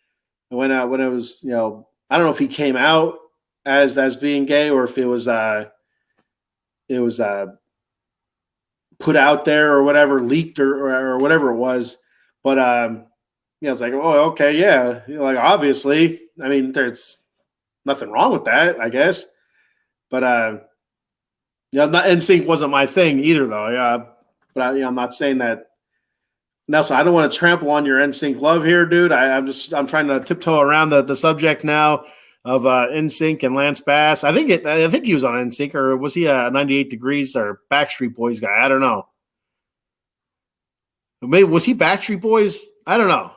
When it was, I don't know if he came out as being gay or if it was put out there or whatever, leaked or whatever it was. But, it's like, oh, okay, yeah. Obviously, I mean, there's nothing wrong with that, I guess. But, NSYNC wasn't my thing either, though. Yeah. But, I'm not saying that. Nelson, I don't want to trample on your NSYNC love here, dude. I'm trying to tiptoe around the subject now of NSYNC and Lance Bass. I think he was on NSYNC, or was he a 98 Degrees or Backstreet Boys guy? I don't know. Maybe was he Backstreet Boys? I don't know.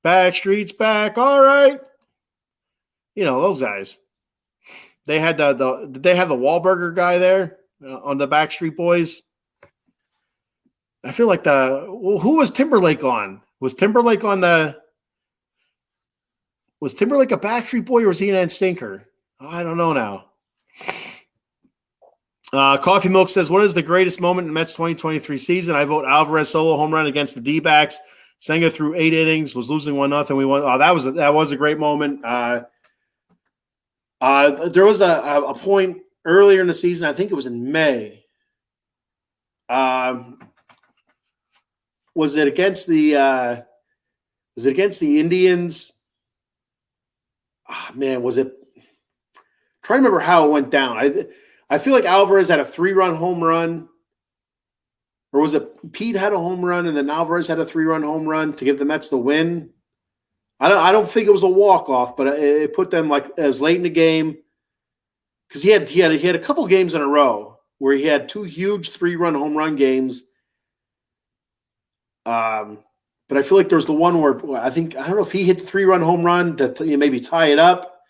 Backstreet's back, all right. Those guys. They had did they have the Wahlburger guy there on the Backstreet Boys? I feel like who was Timberlake on? Was Timberlake a Backstreet Boy, or was he an NSYNCer? I don't know now. Coffee Milk says, "What is the greatest moment in the Mets 2023 season? I vote Alvarez solo home run against the D-backs. Senga threw 8 innings, was losing 1-0. We won. Oh, that was a great moment. There was a point earlier in the season. I think it was in May. Was it against the Indians? Oh, man, was it? I'm trying to remember how it went down. I feel like Alvarez had a 3-run home run, or was it Pete had a home run and then Alvarez had a 3-run home run to give the Mets the win? I don't think it was a walk-off, but it put them it was late in the game, because he had a couple games in a row where he had 2 huge 3-run home run games. But I feel like there was the one where I don't know if he hit the 3-run home run to maybe tie it up,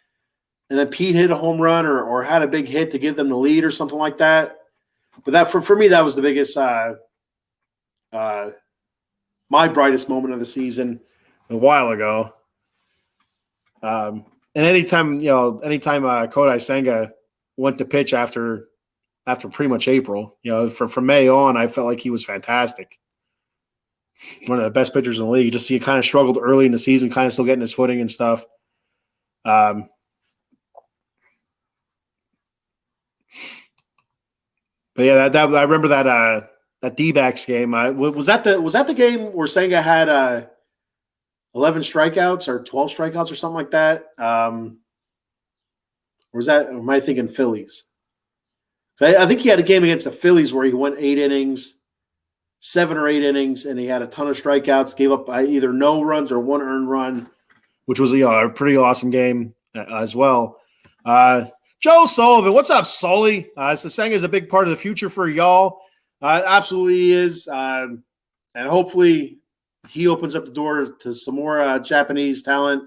and then Pete hit a home run or had a big hit to give them the lead or something like that. But that for me, that was the biggest, my brightest moment of the season a while ago. And anytime Kodai Senga went to pitch after pretty much April, from May on, I felt like he was fantastic. One of the best pitchers in the league. Just he kind of struggled early in the season, kind of still getting his footing and stuff. But yeah, I remember that D-backs game. Was that the game where Senga had 11 strikeouts or 12 strikeouts or something like that? Or was that? Or am I thinking Phillies? I think he had a game against the Phillies where he went 8 innings. 7 or 8 innings, and he had a ton of strikeouts, gave up either no runs or 1 earned run, which was a pretty awesome game as well. Joe Sullivan, what's up, Sully? Senga is a big part of the future for y'all. Absolutely he is. And hopefully he opens up the door to some more Japanese talent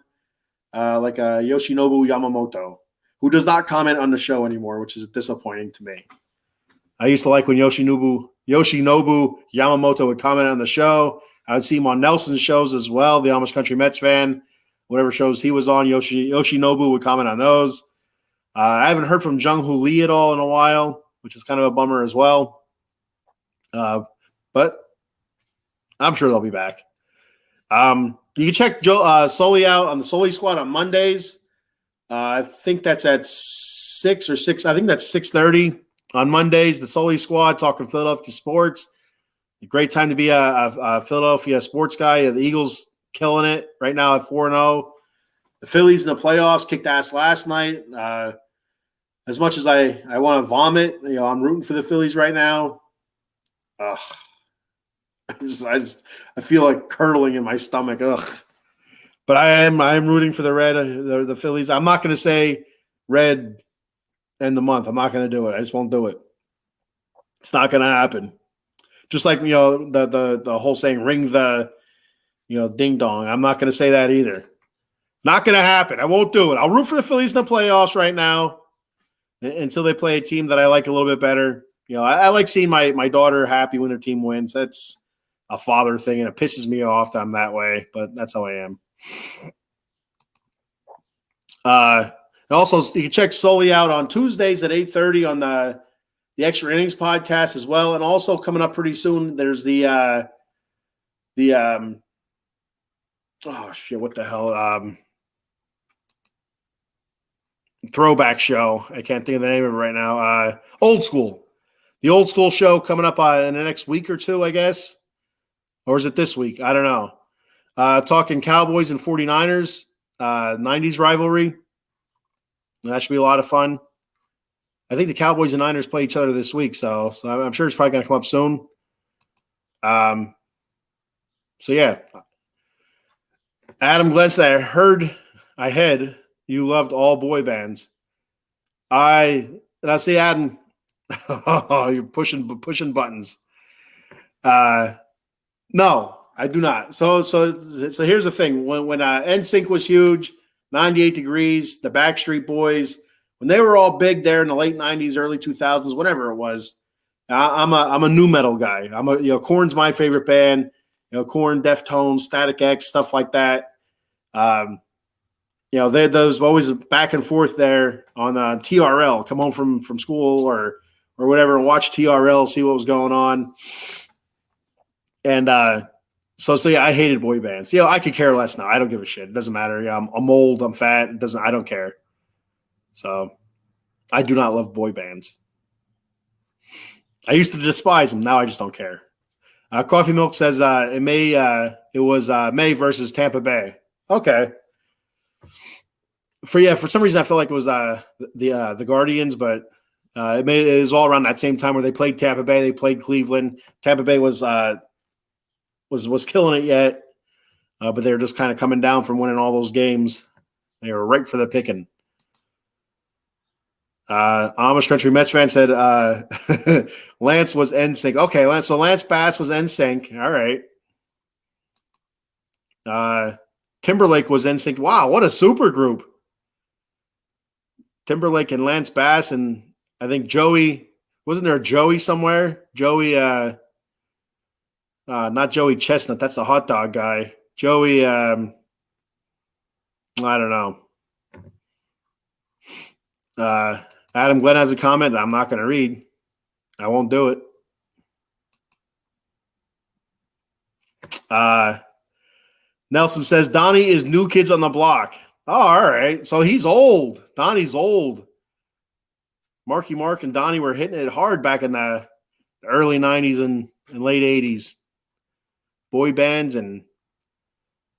like Yoshinobu Yamamoto, who does not comment on the show anymore, which is disappointing to me. I used to like when Yoshinobu Yamamoto would comment on the show. I would see him on Nelson's shows as well, the Amish Country Mets fan. Whatever shows he was on, Yoshinobu would comment on those. I haven't heard from Jung Hoo Lee at all in a while, which is kind of a bummer as well. But I'm sure they'll be back. You can check Joe Sully out on the Sully Squad on Mondays. I think that's at 6 or 6. I think that's 6:30 on Mondays. The Sully Squad talking Philadelphia sports. A great time to be a Philadelphia sports guy. The Eagles killing it right now at 4-0. The Phillies in the playoffs kicked ass last night. As much as I want to vomit, I'm rooting for the Phillies right now. Ugh. I feel like curdling in my stomach. Ugh. But I am rooting for the Phillies. I'm not going to say red end the month. I'm not going to do it. I just won't do it. It's not going to happen. Just like the whole saying ring the ding dong. I'm not going to say that either. Not going to happen. I won't do it. I'll root for the Phillies in the playoffs right now until they play a team that I like a little bit better. I like seeing my daughter happy when her team wins. That's a father thing, and it pisses me off that I'm that way, but that's how I am. Also, you can check Sully out on Tuesdays at 8:30 on the Extra Innings podcast as well, and also coming up pretty soon, there's the what the hell? Throwback show. I can't think of the name of it right now. Old School. The Old School show coming up in the next week or two, I guess. Or is it this week? I don't know. Talking Cowboys and 49ers, 90s rivalry. That should be a lot of fun. I think the Cowboys and Niners play each other this week, so I'm sure it's probably going to come up soon. So, yeah. Adam Glenn said, I heard you loved all boy bands. I say, Adam, you're pushing buttons. No, I do not. So here's the thing. When NSYNC was huge, 98 Degrees, the Backstreet Boys, when they were all big there in the late 90s, early 2000s, whatever it was, I'm a nu metal guy. Korn's my favorite band. Korn, Deftones, Static X, stuff like that. Those always back and forth there on TRL. Come home from school or whatever and watch TRL, see what was going on. And so yeah, I hated boy bands. I could care less now. I don't give a shit. It doesn't matter. I'm old. I'm fat. I don't care. So I do not love boy bands. I used to despise them. Now I just don't care. Coffee Milk says it was May versus Tampa Bay. Okay. For some reason I feel like it was the Guardians, but it was all around that same time where they played Tampa Bay. They played Cleveland. Tampa Bay was killing it yet, but they were just kind of coming down from winning all those games. They were right for the picking. Amish Country Mets fan said Lance was NSYNC. Okay, Lance Bass was NSYNC. All right. Timberlake was NSYNC. Wow, what a super group. Timberlake and Lance Bass, and I think Joey. Wasn't there a Joey somewhere? Joey, not Joey Chestnut. That's the hot dog guy. Joey, I don't know. Adam Glenn has a comment I'm not going to read. I won't do it. Nelson says Donnie is New Kids on the Block. Oh, all right. So he's old. Donnie's old. Marky Mark and Donnie were hitting it hard back in the early 90s and late 80s. Boy bands and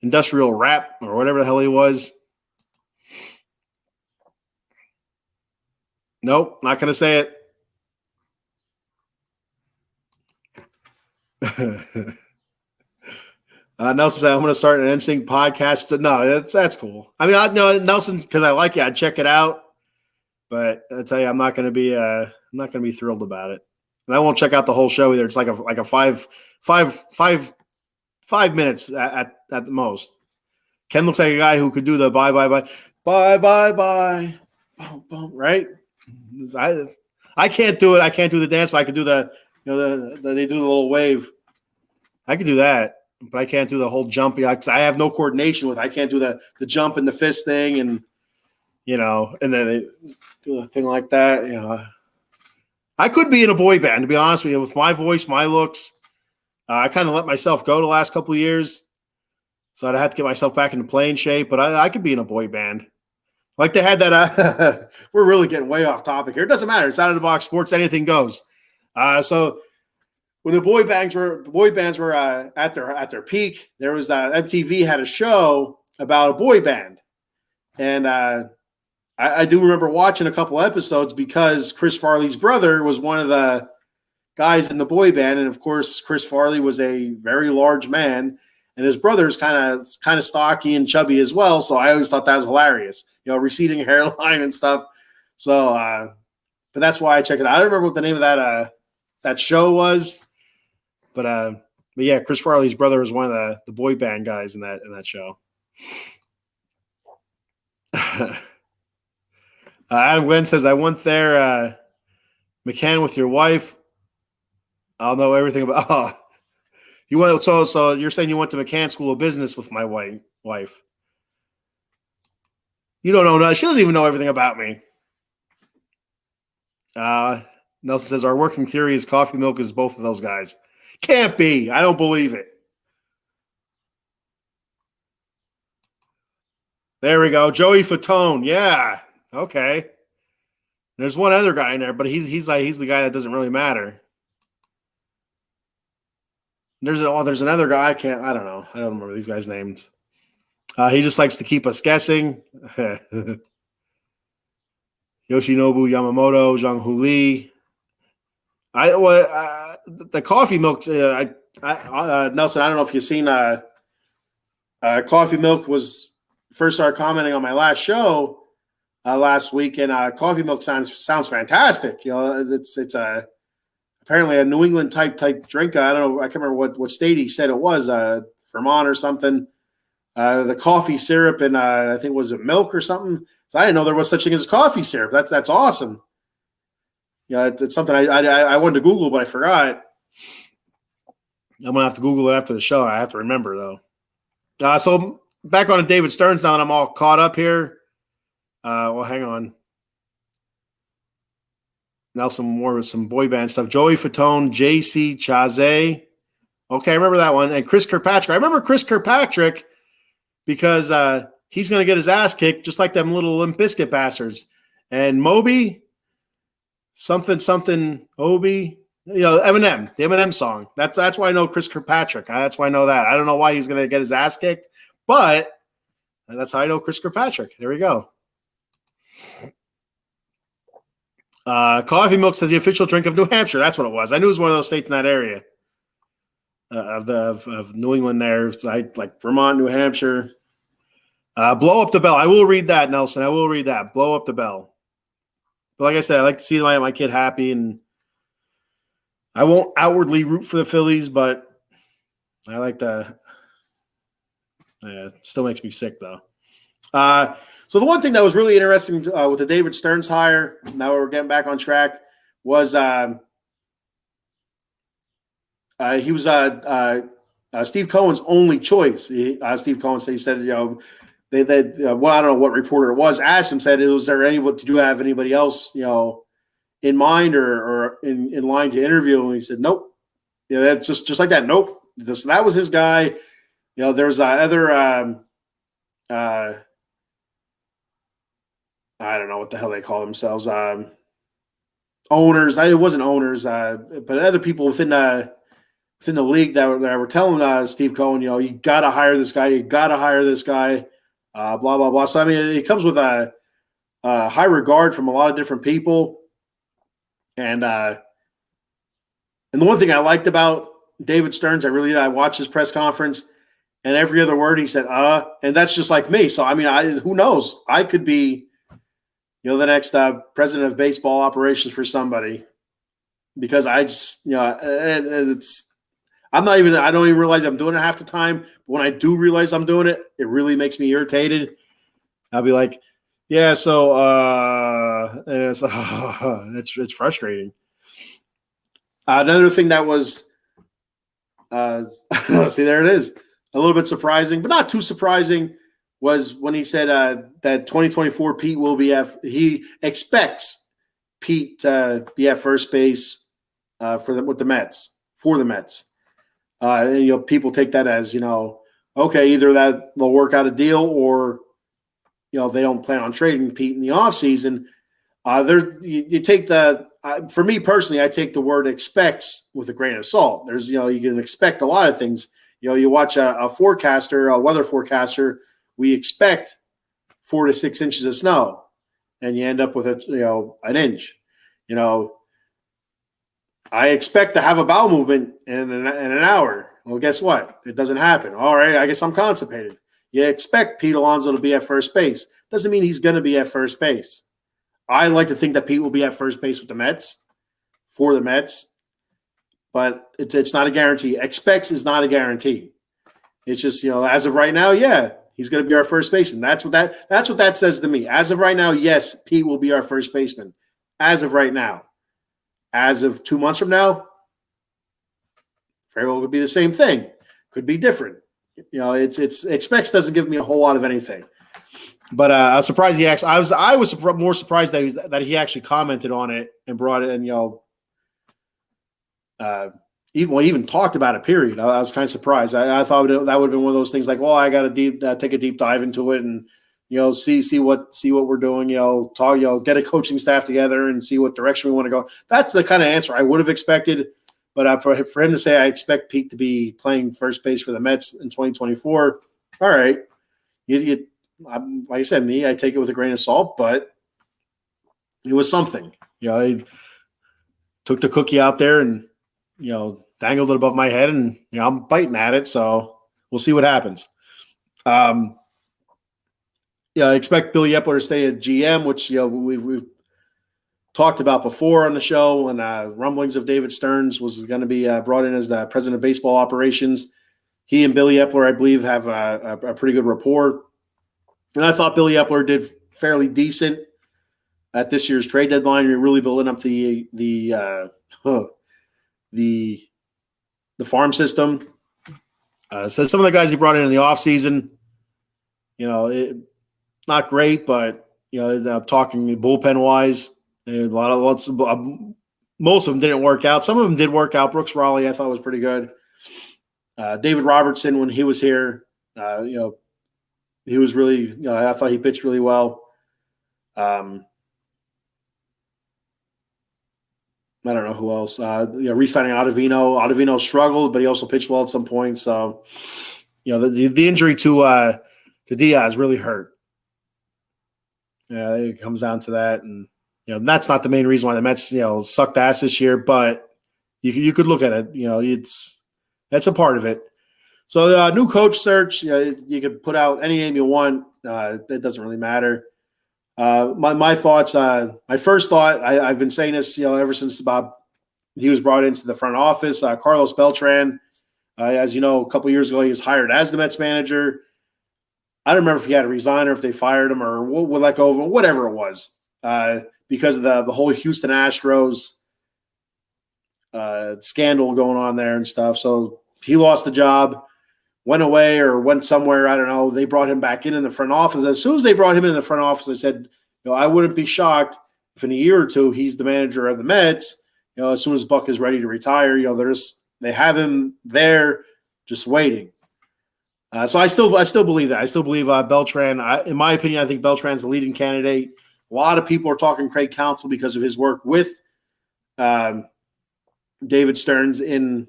industrial rap or whatever the hell he was. Nope, not going to say it. Nelson said, I'm going to start an NSYNC podcast. No, that's cool. I mean, Nelson, because I like it, I'd check it out. But I tell you, I'm not going to be thrilled about it. And I won't check out the whole show either. It's like a 5 minutes at the most. Ken looks like a guy who could do the bye, boom, boom, right? I can't do it. I can't do the dance, but I could do they do the little wave. I could do that, but I can't do the whole jumping. I have no coordination with it. I can't do the jump and the fist thing and and then they do a thing like that. I could be in a boy band, to be honest with you, with my voice, my looks. I kind of let myself go the last couple of years, so I'd have to get myself back into playing shape. But I could be in a boy band. Like they had that. We're really getting way off topic here. It doesn't matter. It's out of the box sports. Anything goes. So when the boy bands were at their peak, there was MTV had a show about a boy band, and I do remember watching a couple episodes because Chris Farley's brother was one of the guys in the boy band, and of course Chris Farley was a very large man, and his brother's kind of stocky and chubby as well. So I always thought that was hilarious, receding hairline and stuff. So, but that's why I checked it out. I don't remember what the name of that show was, but yeah, Chris Farley's brother was one of the boy band guys in that show. Adam Glenn says, I went there, McCann, with your wife. I'll know everything about. Oh, you went. So you're saying you went to McCann School of Business with my wife? You don't know. She doesn't even know everything about me. Nelson says our working theory is coffee milk is both of those guys. Can't be. I don't believe it. There we go. Joey Fatone. Yeah. Okay. There's one other guy in there, but he's the guy that doesn't really matter. There's another guy. I don't know. I don't remember these guys' names. He just likes to keep us guessing. Yoshinobu Yamamoto, Zhang Hu Li. The coffee milk. Nelson, I don't know if you've seen. Coffee milk was first started commenting on my last show last week, and coffee milk sounds fantastic. It's apparently a New England type drink. I don't know. I can't remember what state he said it was. Vermont or something. The coffee syrup and I think was it milk or something. So I didn't know there was such thing as coffee syrup. That's awesome. It's something I wanted to Google, but I forgot. I'm gonna have to Google it after the show. I have to remember though. So back on David Stearns now, and I'm all caught up here. Well, hang on. Now some more with some boy band stuff. Joey Fatone, JC Chazé. Okay, I remember that one. And Chris Kirkpatrick. I remember Chris Kirkpatrick because he's going to get his ass kicked just like them little Limp Bizkit bastards. And Moby, something, Obi, Eminem, the Eminem song. That's why I know Chris Kirkpatrick. That's why I know that. I don't know why he's going to get his ass kicked, but that's how I know Chris Kirkpatrick. There we go. Coffee milk says the official drink of New Hampshire. That's what it was. I knew it was one of those states in that area of New England there. So like Vermont, New Hampshire. Blow up the bell. I will read that, Nelson. I will read that. Blow up the bell. But like I said, I like to see my kid happy, and I won't outwardly root for the Phillies, but I like to. Yeah, still makes me sick though. So the one thing that was really interesting with the David Stearns hire, now we're getting back on track, was he was Steve Cohen's only choice. Steve Cohen said, they well, I don't know what reporter it was, asked him, said, was there did you have anybody else, in mind or in line to interview? And he said, nope. That's just like that. Nope. That was his guy. There's other I don't know what the hell they call themselves. Owners. It wasn't owners, but other people within the league that were telling Steve Cohen, you got to hire this guy. You got to hire this guy. Blah blah blah. So I mean, it comes with a high regard from a lot of different people, and the one thing I liked about David Stearns, I watched his press conference, and every other word he said, and that's just like me. So I mean, who knows? I could be, the next president of baseball operations for somebody, because I just, I don't even realize I'm doing it half the time. But when I do realize I'm doing it, it really makes me irritated. I'll be like, yeah, so and it's frustrating. Another thing that was, see, there it is, a little bit surprising, but not too surprising, was when he said that 2024 Pete will be he expects Pete to be at first base for the Mets. People take that as, okay, either that they'll work out a deal or, they don't plan on trading Pete in the offseason. You take for me personally, I take the word expects with a grain of salt. There's, you can expect a lot of things. You watch a weather forecaster, we expect 4 to 6 inches of snow, and you end up with an inch. I expect to have a bowel movement in an hour. Well, guess what? It doesn't happen. All right, I guess I'm constipated. You expect Pete Alonso to be at first base. Doesn't mean he's going to be at first base. I like to think that Pete will be at first base with the Mets, for the Mets, but it's not a guarantee. Expects is not a guarantee. It's just, as of right now, yeah, he's going to be our first baseman. That's what that says to me. As of right now, yes, Pete will be our first baseman. As of right now. As of 2 months from now, very well could be the same thing. Could be different. It's expects doesn't give me a whole lot of anything. But I was surprised he actually. I was more surprised that he actually commented on it and brought it, and even talked about it. Period. I was kind of surprised. I thought that would have been one of those things like, well, I got to take a deep dive into it and see what we're doing. Talk. Get a coaching staff together and see what direction we want to go. That's the kind of answer I would have expected. But for him to say, I expect Pete to be playing first base for the Mets in 2024. All right, like I said, I take it with a grain of salt, but it was something. I took the cookie out there and, dangled it above my head, and, I'm biting at it. So we'll see what happens. I expect Billy Epler to stay at GM, which, we've talked about before on the show, and rumblings of David Stearns was going to be brought in as the president of baseball operations. He and Billy Epler, I believe, have a pretty good rapport. And I thought Billy Epler did fairly decent at this year's trade deadline. You're really building up the farm system. So some of the guys he brought in the offseason, not great, but talking bullpen wise, most of them didn't work out. Some of them did work out. Brooks Raleigh, I thought, was pretty good. David Robertson, when he was here, he was really, I thought he pitched really well. I don't know who else. Re-signing Ottavino. Ottavino struggled, but he also pitched well at some point. So, the injury to Diaz really hurt. Yeah, it comes down to that, and that's not the main reason why the Mets sucked ass this year. But you could look at it. That's a part of it. So new coach search. You could put out any name you want. That doesn't really matter. My thoughts. My first thought. I've been saying this ever since about he was brought into the front office. Carlos Beltran, as you know, a couple years ago he was hired as the Mets manager. I don't remember if he had to resign or if they fired him or we'll let go of him, whatever it was, because of the whole Houston Astros scandal going on there and stuff. So he lost the job. Went away or went somewhere, I don't know. They brought him back in the front office. As soon as they brought him in the front office, I said, I wouldn't be shocked if in a year or two he's the manager of the Mets. As soon as Buck is ready to retire, they have him there just waiting. So I still believe that. I still believe Beltran. In my opinion, I think Beltran's the leading candidate. A lot of people are talking Craig Counsell because of his work with David Stearns in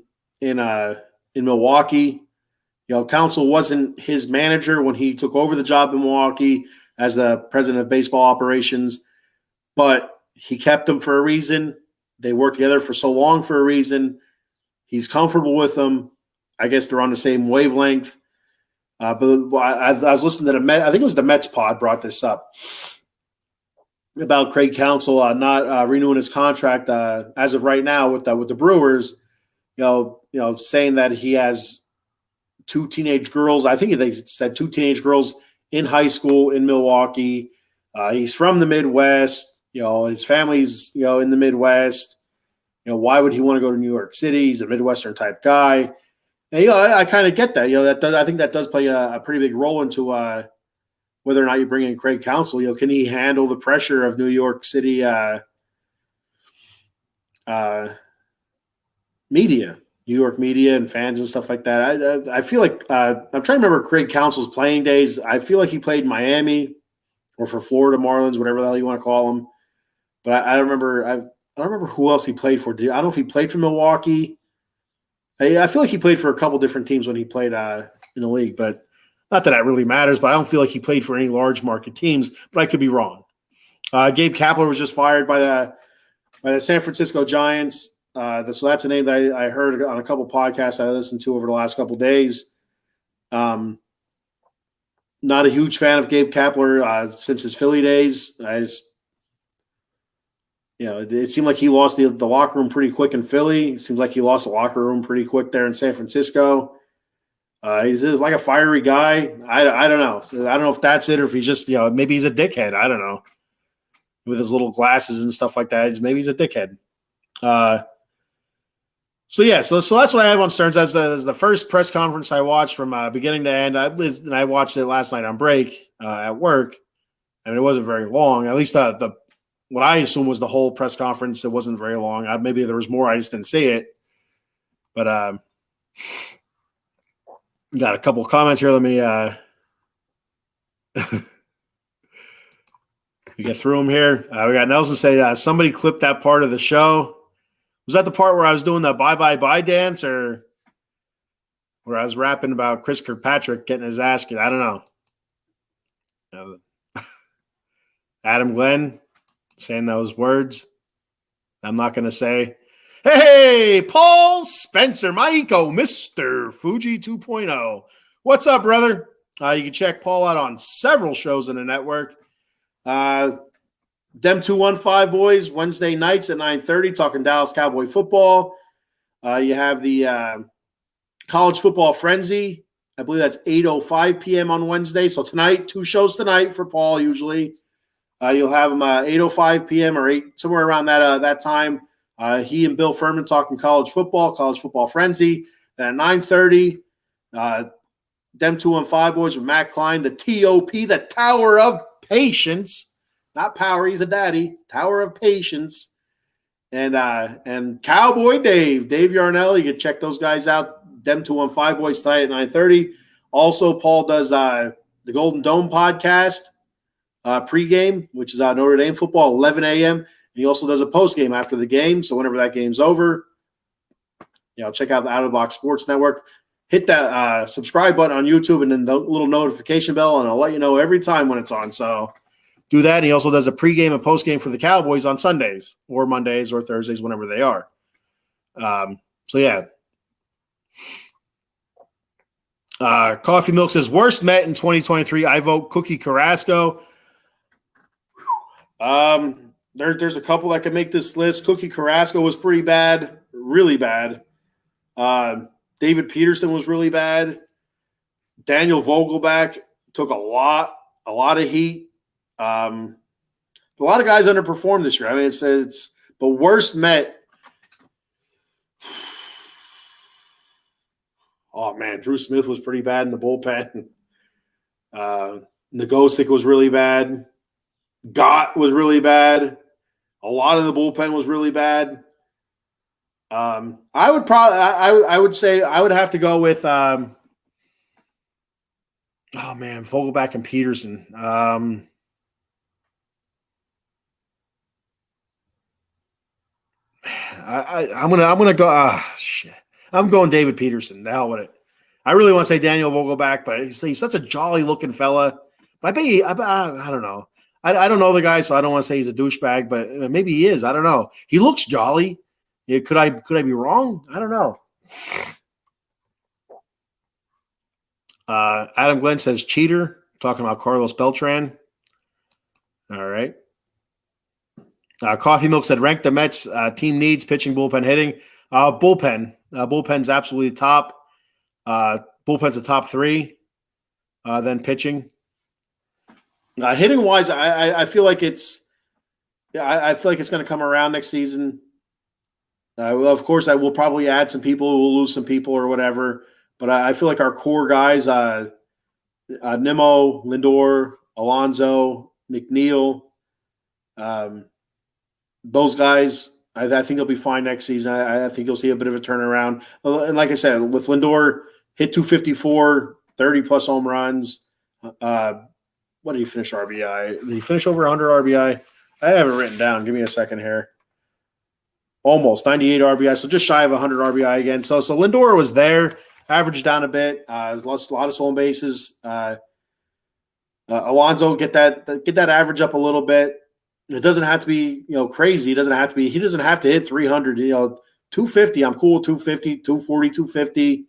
Milwaukee. Counsell wasn't his manager when he took over the job in Milwaukee as the president of baseball operations, but he kept him for a reason. They worked together for so long for a reason. He's comfortable with them. I guess they're on the same wavelength. But I was listening to I think it was the Mets pod brought this up about Craig Counsell not renewing his contract as of right now with the Brewers. Saying that he has 2 teenage girls. I think they said 2 teenage girls in high school in Milwaukee. He's from the Midwest. His family's in the Midwest. Why would he want to go to New York City? He's a Midwestern type guy. And, I kind of get that. I think that does play a pretty big role into whether or not you bring in Craig Counsell. Can he handle the pressure of New York City media? New York media and fans and stuff like that. I feel like I'm trying to remember Craig Counsell's playing days. I feel like he played in Miami or for Florida Marlins, whatever the hell you want to call them. But I don't remember. I don't remember who else he played for. I don't know if he played for Milwaukee. I feel like he played for a couple different teams when he played in the league, but not that really matters. But I don't feel like he played for any large market teams. But I could be wrong. Gabe Kapler was just fired by the San Francisco Giants. So that's a name that I heard on a couple podcasts I listened to over the last couple days. Not a huge fan of Gabe Kapler since his Philly days. It seemed like he lost the locker room pretty quick in Philly. It seems like he lost the locker room pretty quick there in San Francisco. He's like a fiery guy. I don't know. So I don't know if that's it or if he's just, maybe he's a dickhead. I don't know. With his little glasses and stuff like that. Maybe he's a dickhead. So that's what I have on Stearns. That's the first press conference I watched from beginning to end. I watched it last night on break at work. I mean, it wasn't very long. At least what I assume was the whole press conference. It wasn't very long. Maybe there was more. I just didn't see it. But got a couple of comments here. Let me we get through them here. We got Nelson say somebody clipped that part of the show. Was that the part where I was doing the bye dance or where I was rapping about Chris Kirkpatrick getting his ass kicked? I don't know. Adam Glenn saying those words. I'm not going to say. Hey, Paul Spencer, Maiko, Mr. Fuji 2.0. What's up, brother? You can check Paul out on several shows in the network. Dem 215 boys, Wednesday nights at 9:30, talking Dallas Cowboy football. You have the College Football Frenzy. I believe that's 8:05 p.m. on Wednesday. So tonight, 2 shows tonight for Paul usually. You'll have him 8:05 p.m. or 8 somewhere around that time. He and Bill Furman talking College Football Frenzy. Then at 9:30, Dem 215 boys with Matt Klein, the TOP, the Tower of Patience. Not power, he's a daddy. Tower of Patience. And Cowboy Dave Yarnell. You can check those guys out. Dem 215 boys tonight at 9:30. Also, Paul does the Golden Dome podcast pregame, which is Notre Dame football, 11 a.m. And he also does a postgame after the game. So whenever that game's over, check out the Out of the Box Sports Network. Hit that subscribe button on YouTube and then the little notification bell, and I'll let you know every time when it's on. So do that. And he also does a pregame and postgame for the Cowboys on Sundays or Mondays or Thursdays, whenever they are. Coffee Milk says, worst Met in 2023. I vote Cookie Carrasco. There's a couple that can make this list. Cookie Carrasco was pretty bad, really bad. David Peterson was really bad. Daniel Vogelback took a lot of heat. A lot of guys underperformed this year. I mean, it's but worst Met. Oh man, Drew Smith was pretty bad in the bullpen. Nagosic was really bad. Gott was really bad. A lot of the bullpen was really bad. I would say I would have to go with Vogelback and Peterson. I'm gonna go. Shit. I'm going David Peterson. The hell with it. I really want to say Daniel Vogelback, but he's such a jolly looking fella. But I bet I don't know. I don't know the guy, so I don't want to say he's a douchebag, but maybe he is. I don't know. He looks jolly. Yeah, could I be wrong? I don't know. Adam Glenn says cheater, talking about Carlos Beltran. All right. Coffee Milk said rank the Mets team needs pitching, bullpen, hitting. Bullpen's absolutely top. Bullpen's a top 3. Then pitching. Hitting wise, I feel like I feel like it's going to come around next season. Of course, I will probably add some people. We'll lose some people or whatever. But I feel like our core guys, Nimmo, Lindor, Alonso, McNeil, those guys, I think he'll be fine next season. I think you'll see a bit of a turnaround. And like I said, with Lindor, hit 254, 30-plus home runs. What did he finish RBI? Did he finish over 100 RBI? I have it written down. Give me a second here. Almost 98 RBI, so just shy of 100 RBI again. So Lindor was there, averaged down a bit. Lost a lot of stolen bases. Alonso get that average up a little bit. It doesn't have to be crazy. He doesn't have to hit 300. 250. I'm cool with 250, 240, 250.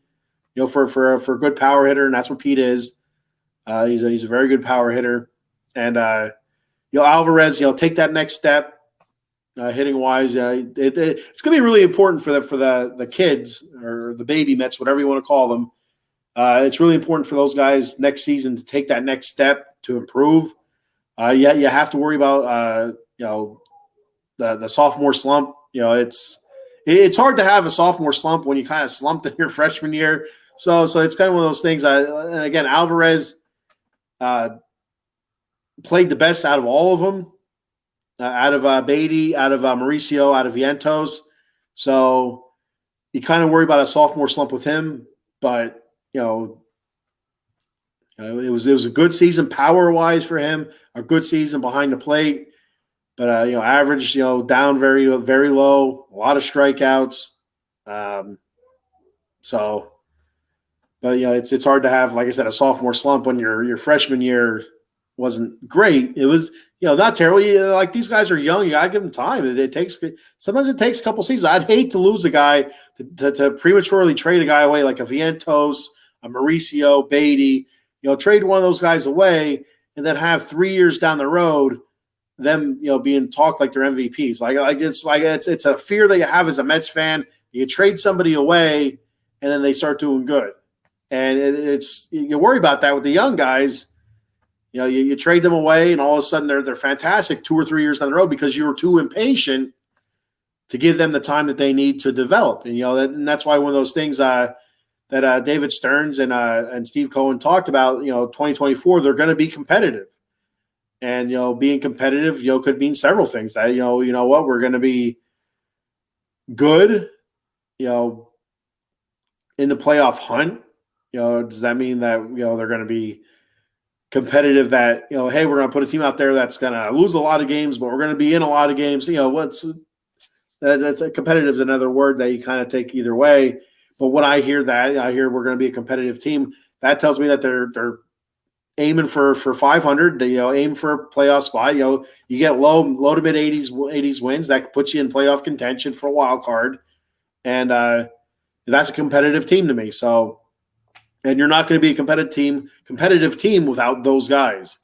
For a good power hitter, and that's what Pete is. He's a very good power hitter, and Alvarez, take that next step, hitting wise. It's going to be really important for the kids or the baby Mets, whatever you want to call them. It's really important for those guys next season to take that next step to improve. You have to worry about the sophomore slump. It's hard to have a sophomore slump when you kind of slumped in your freshman year. So it's kind of one of those things. And again, Alvarez played the best out of all of them, out of Beatty, out of Mauricio, out of Vientos. So you kind of worry about a sophomore slump with him, but it was a good season power wise for him, a good season behind the plate, but average down very very low, a lot of strikeouts. But it's hard to have, like I said, a sophomore slump when your freshman year wasn't great. It was not terrible. Like these guys are young, you gotta give them time. Sometimes it takes a couple seasons. I'd hate to lose a guy to prematurely trade a guy away like a Vientos, a Mauricio, Beatty. Trade one of those guys away and then have 3 years down the road them being talked like they're MVPs. It's a fear that you have as a Mets fan. You trade somebody away and then they start doing good. And you worry about that with the young guys. You trade them away, and all of a sudden they're fantastic 2 or 3 years down the road because you were too impatient to give them the time that they need to develop. And that's why one of those things that David Stearns and Steve Cohen talked about. 2024 they're going to be competitive, and being competitive could mean several things. That what we're going to be good, in the playoff hunt. Does that mean that they're going to be competitive? That hey, we're going to put a team out there that's going to lose a lot of games, but we're going to be in a lot of games. That's competitive is another word that you kind of take either way. But when I hear we're going to be a competitive team. That tells me that they're aiming for 500. Aim for a playoff spot. You get low to mid 80s wins that puts you in playoff contention for a wild card, and that's a competitive team to me. So. And you're not going to be a competitive team without those guys.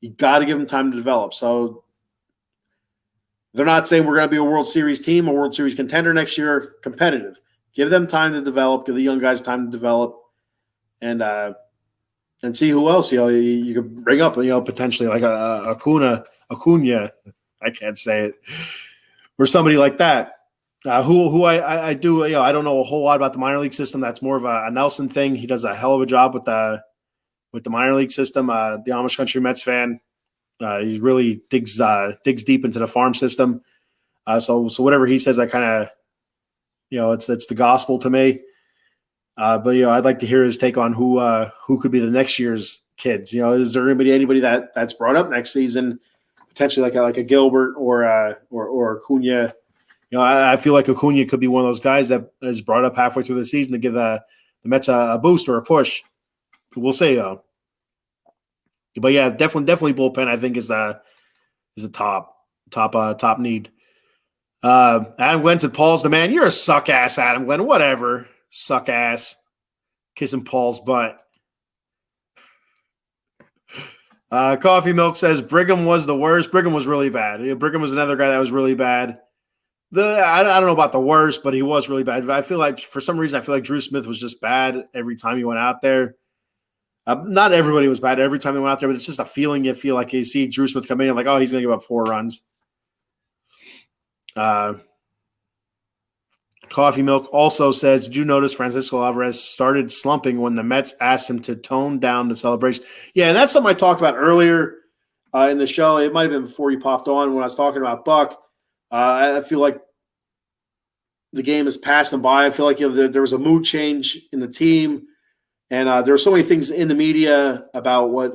You got to give them time to develop. So they're not saying we're going to be a World Series team, a World Series contender next year. Competitive. Give them time to develop. Give the young guys time to develop, and see who else you could bring up. Potentially like Acuna. I can't say it, or somebody like that. Who I do, I don't know a whole lot about the minor league system. That's more of a Nelson thing. He does a hell of a job with the minor league system. The Amish Country Mets fan, he really digs deep into the farm system. So whatever he says, I kind of, it's the gospel to me. But I'd like to hear his take on who could be the next year's kids. Is there anybody that's brought up next season, potentially like a Gilbert or Acuna? I feel like Acuna could be one of those guys that is brought up halfway through the season to give the Mets a boost or a push. We'll see though. But yeah, definitely bullpen. I think is a top need. Adam Glenn said Paul's the man. You're a suck ass, Adam Glenn. Whatever, suck ass, kissing Paul's butt. Coffee Milk says Brigham was the worst. Brigham was really bad. Brigham was another guy that was really bad. I don't know about the worst, but he was really bad. I feel like for some reason, Drew Smith was just bad every time he went out there. Not everybody was bad every time they went out there, but it's just a feeling you feel like you see Drew Smith come in and like, oh, he's going to give up 4 runs. Coffee Milk also says, did you notice Francisco Alvarez started slumping when the Mets asked him to tone down the celebration? Yeah, and that's something I talked about earlier in the show. It might have been before you popped on when I was talking about Buck. I feel like the game has passed them by. I feel like there was a mood change in the team, and there were so many things in the media about what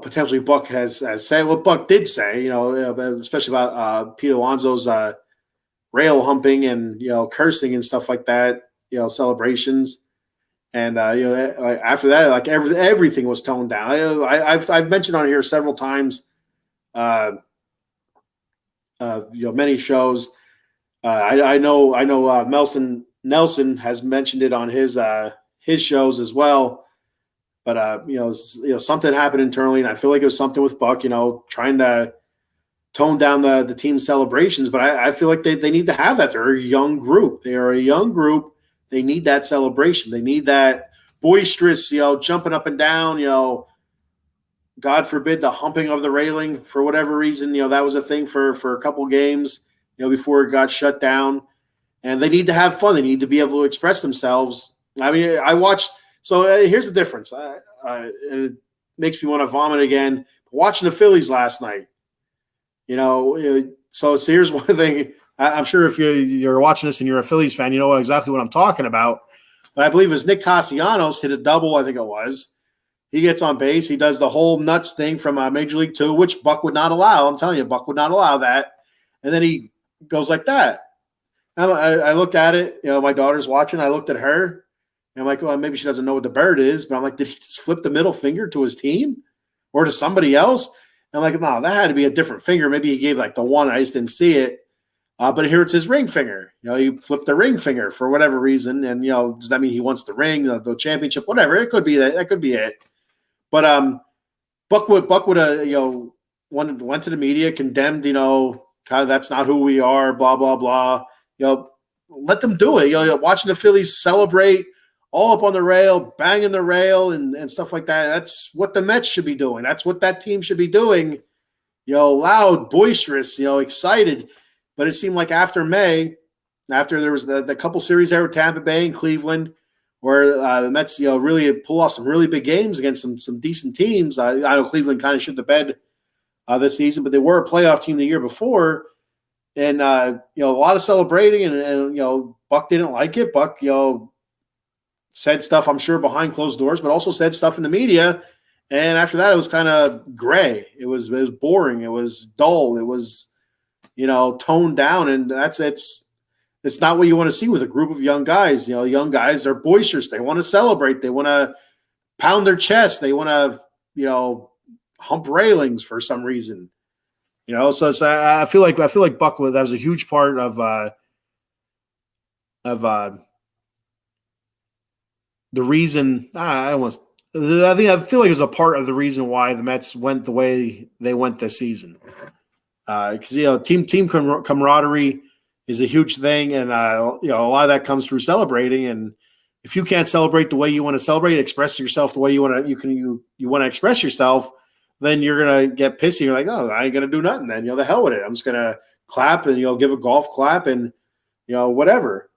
potentially Buck has said. What Buck did say, especially about Pete Alonso's rail humping and cursing and stuff like that. Celebrations. And after that, like everything was toned down. I've mentioned on here several times, many shows. I know Nelson has mentioned it on his shows as well. But something happened internally, and I feel like it was something with Buck, trying to tone down the team's celebrations. But I feel like they need to have that. They're a young group. They are a young group. They need that celebration. They need that boisterous, jumping up and down, God forbid the humping of the railing for whatever reason. That was a thing for a couple games, before it got shut down. And they need to have fun. They need to be able to express themselves. I mean, I watched. So here's the difference. It makes me want to vomit again. Watching the Phillies last night, so here's one thing. I'm sure if you're watching this and you're a Phillies fan, you know exactly what I'm talking about. But I believe it was Nick Castellanos hit a double, I think it was. He gets on base. He does the whole nuts thing from Major League 2, which Buck would not allow. I'm telling you, Buck would not allow that. And then he goes like that. I looked at it. My daughter's watching. I looked at her. And I'm like, well, maybe she doesn't know what the bird is. But I'm like, did he just flip the middle finger to his team or to somebody else? And I'm like, no, that had to be a different finger. Maybe he gave like the one. I just didn't see it. But here it's his ring finger. He flipped the ring finger for whatever reason. And, does that mean he wants the ring, the championship, whatever? It could be that. That could be it. But Buck would went to the media, condemned, kind of that's not who we are, blah, blah, blah. Let them do it. Watching the Phillies celebrate all up on the rail, banging the rail and stuff like that. That's what the Mets should be doing. That's what that team should be doing. Loud, boisterous, excited. But it seemed like after May, after there was the couple series there with Tampa Bay and Cleveland, where the Mets, really pull off some really big games against some decent teams. I know Cleveland kind of shit the bed this season, but they were a playoff team the year before. And, a lot of celebrating, and Buck didn't like it. Buck, said stuff, I'm sure, behind closed doors, but also said stuff in the media. And after that, it was kind of gray. It was boring. It was dull. It was, toned down. And it's not what you want to see with a group of young guys. Young guys, they're boisterous. They want to celebrate. They want to pound their chest. They want to, hump railings for some reason. So I feel like Buck, that was a huge part of the reason. I feel like it's a part of the reason why the Mets went the way they went this season. Because team camaraderie is a huge thing, and a lot of that comes through celebrating. And if you can't celebrate the way you want to celebrate, express yourself the way you want to express yourself, then you're gonna get pissy. You're like, oh, I ain't gonna do nothing. Then the hell with it. I'm just gonna clap and give a golf clap and whatever.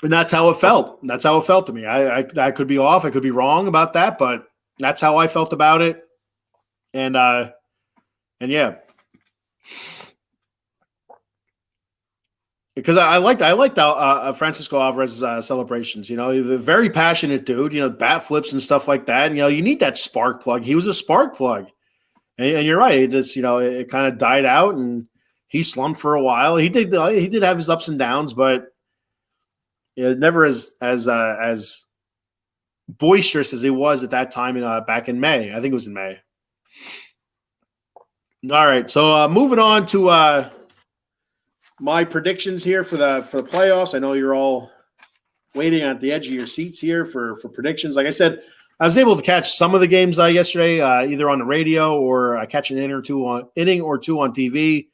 And that's how it felt. That's how it felt to me. I could be off. I could be wrong about that, but that's how I felt about it. And yeah, because I liked Francisco Alvarez's celebrations. He's a very passionate dude. Bat flips and stuff like that. You need that spark plug. He was a spark plug, and you're right. It just it kind of died out, and he slumped for a while. He did have his ups and downs, but never as boisterous as he was at that time back in May. I think it was in May. All right, so moving on to my predictions here for the playoffs. I know you're all waiting at the edge of your seats here for predictions. Like I said, I was able to catch some of the games yesterday, either on the radio or catch an inning or two on TV.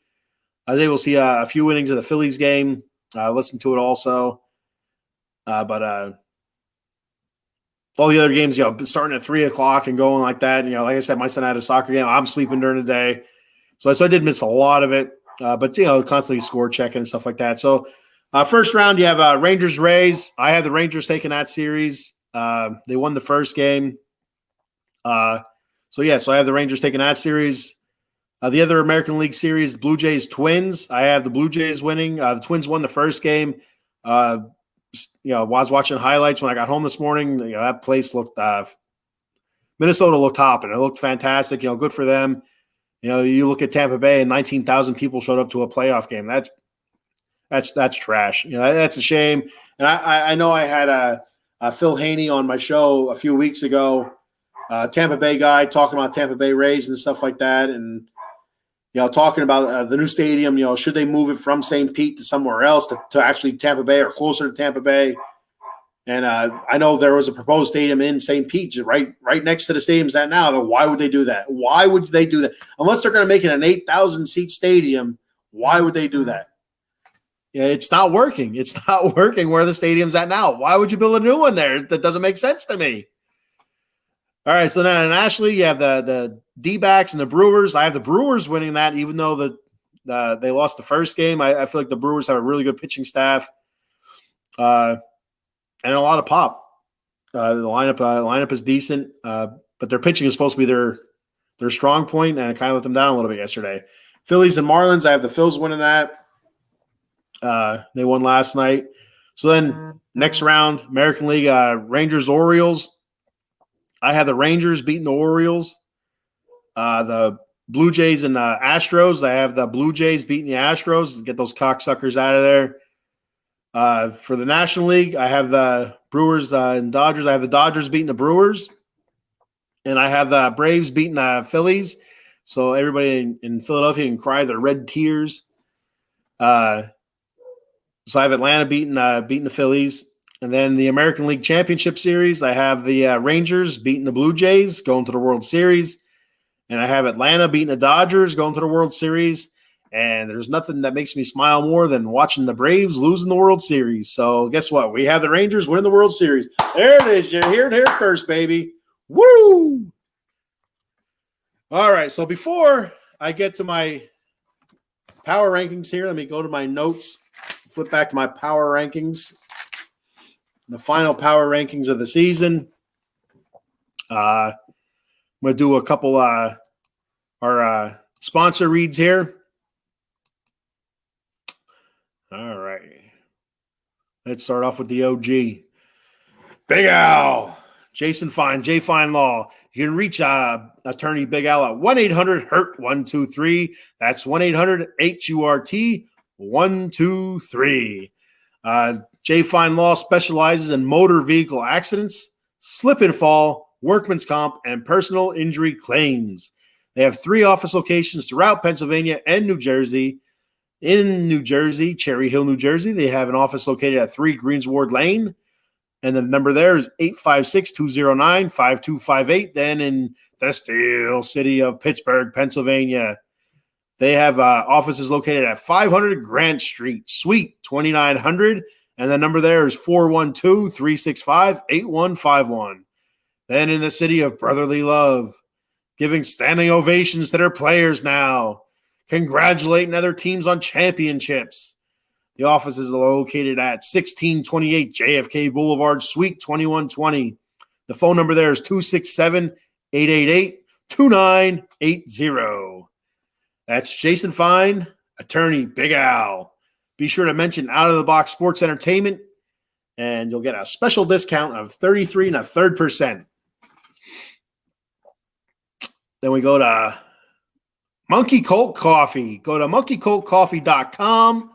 I was able to see a few innings of the Phillies game, listen to it also. But all the other games, starting at 3:00 and going like that. Like I said, my son had a soccer game. I'm sleeping during the day. So I did miss a lot of it. But, constantly score checking and stuff like that. So first round, you have Rangers-Rays. I have the Rangers taking that series. They won the first game. So I have the Rangers taking that series. The other American League Series, Blue Jays Twins. I have the Blue Jays winning. The Twins won the first game. I was watching highlights when I got home this morning. That place looked Minnesota looked hopping. It looked fantastic. Good for them. You look at Tampa Bay and 19,000 people showed up to a playoff game. That's trash. That's a shame. And I know I had Phil Haney on my show a few weeks ago, Tampa Bay guy talking about Tampa Bay Rays and stuff like that, and talking about the new stadium. Should they move it from St. Pete to somewhere else to actually Tampa Bay or closer to Tampa Bay? And I know there was a proposed stadium in St. Pete, right next to the stadiums at now. Why would they do that? Why would they do that? Unless they're going to make it an 8,000-seat stadium, why would they do that? Yeah, it's not working. It's not working where the stadium's at now. Why would you build a new one there? That doesn't make sense to me. All right, so now in Ashley, you have the D-backs and the Brewers. I have the Brewers winning that, even though they lost the first game. I feel like the Brewers have a really good pitching staff. And a lot of pop. The lineup is decent, but their pitching is supposed to be their strong point, and it kind of let them down a little bit yesterday. Phillies and Marlins, I have the Phils winning that. They won last night. So then next round, American League, Rangers, Orioles. I have the Rangers beating the Orioles. The Blue Jays and Astros. I have the Blue Jays beating the Astros. Get those cocksuckers out of there. For the National League, I have the Brewers and Dodgers. I have the Dodgers beating the Brewers. And I have the Braves beating the Phillies. So everybody in Philadelphia can cry their red tears. So I have Atlanta beating the Phillies. And then the American League Championship Series, I have the Rangers beating the Blue Jays, going to the World Series. And I have Atlanta beating the Dodgers, going to the World Series. And there's nothing that makes me smile more than watching the Braves losing the World Series. So guess what? We have the Rangers winning the World Series. There it is. You're here first, baby. Woo! All right, so before I get to my power rankings here, let me go to my notes, flip back to my power rankings. The final power rankings of the season. I'm going to do a couple our sponsor reads here. All right. Let's start off with the OG. Big Al. Jason Fine, J Fine Law. You can reach attorney Big Al at 1-800-HURT-123. That's 1-800-HURT-123. J Fine Law specializes in motor vehicle accidents, slip and fall, workman's comp, and personal injury claims. They have 3 office locations throughout Pennsylvania and New Jersey. In New Jersey, Cherry Hill, New Jersey, they have an office located at 3 Greensward Lane. And the number there is 856-209-5258. Then in the Steel City of Pittsburgh, Pennsylvania, they have offices located at 500 Grant Street, Suite 2900. And the number there is 412-365-8151. Then in the city of Brotherly Love, giving standing ovations to their players now, congratulating other teams on championships. The office is located at 1628 JFK Boulevard, Suite 2120. The phone number there is 267-888-2980. That's Jason Fine, attorney Big Al. Be sure to mention Out of the Box Sports Entertainment, and you'll get a special discount of 33 1/3%. Then we go to Monkey Colt Coffee. Go to monkeycoltcoffee.com.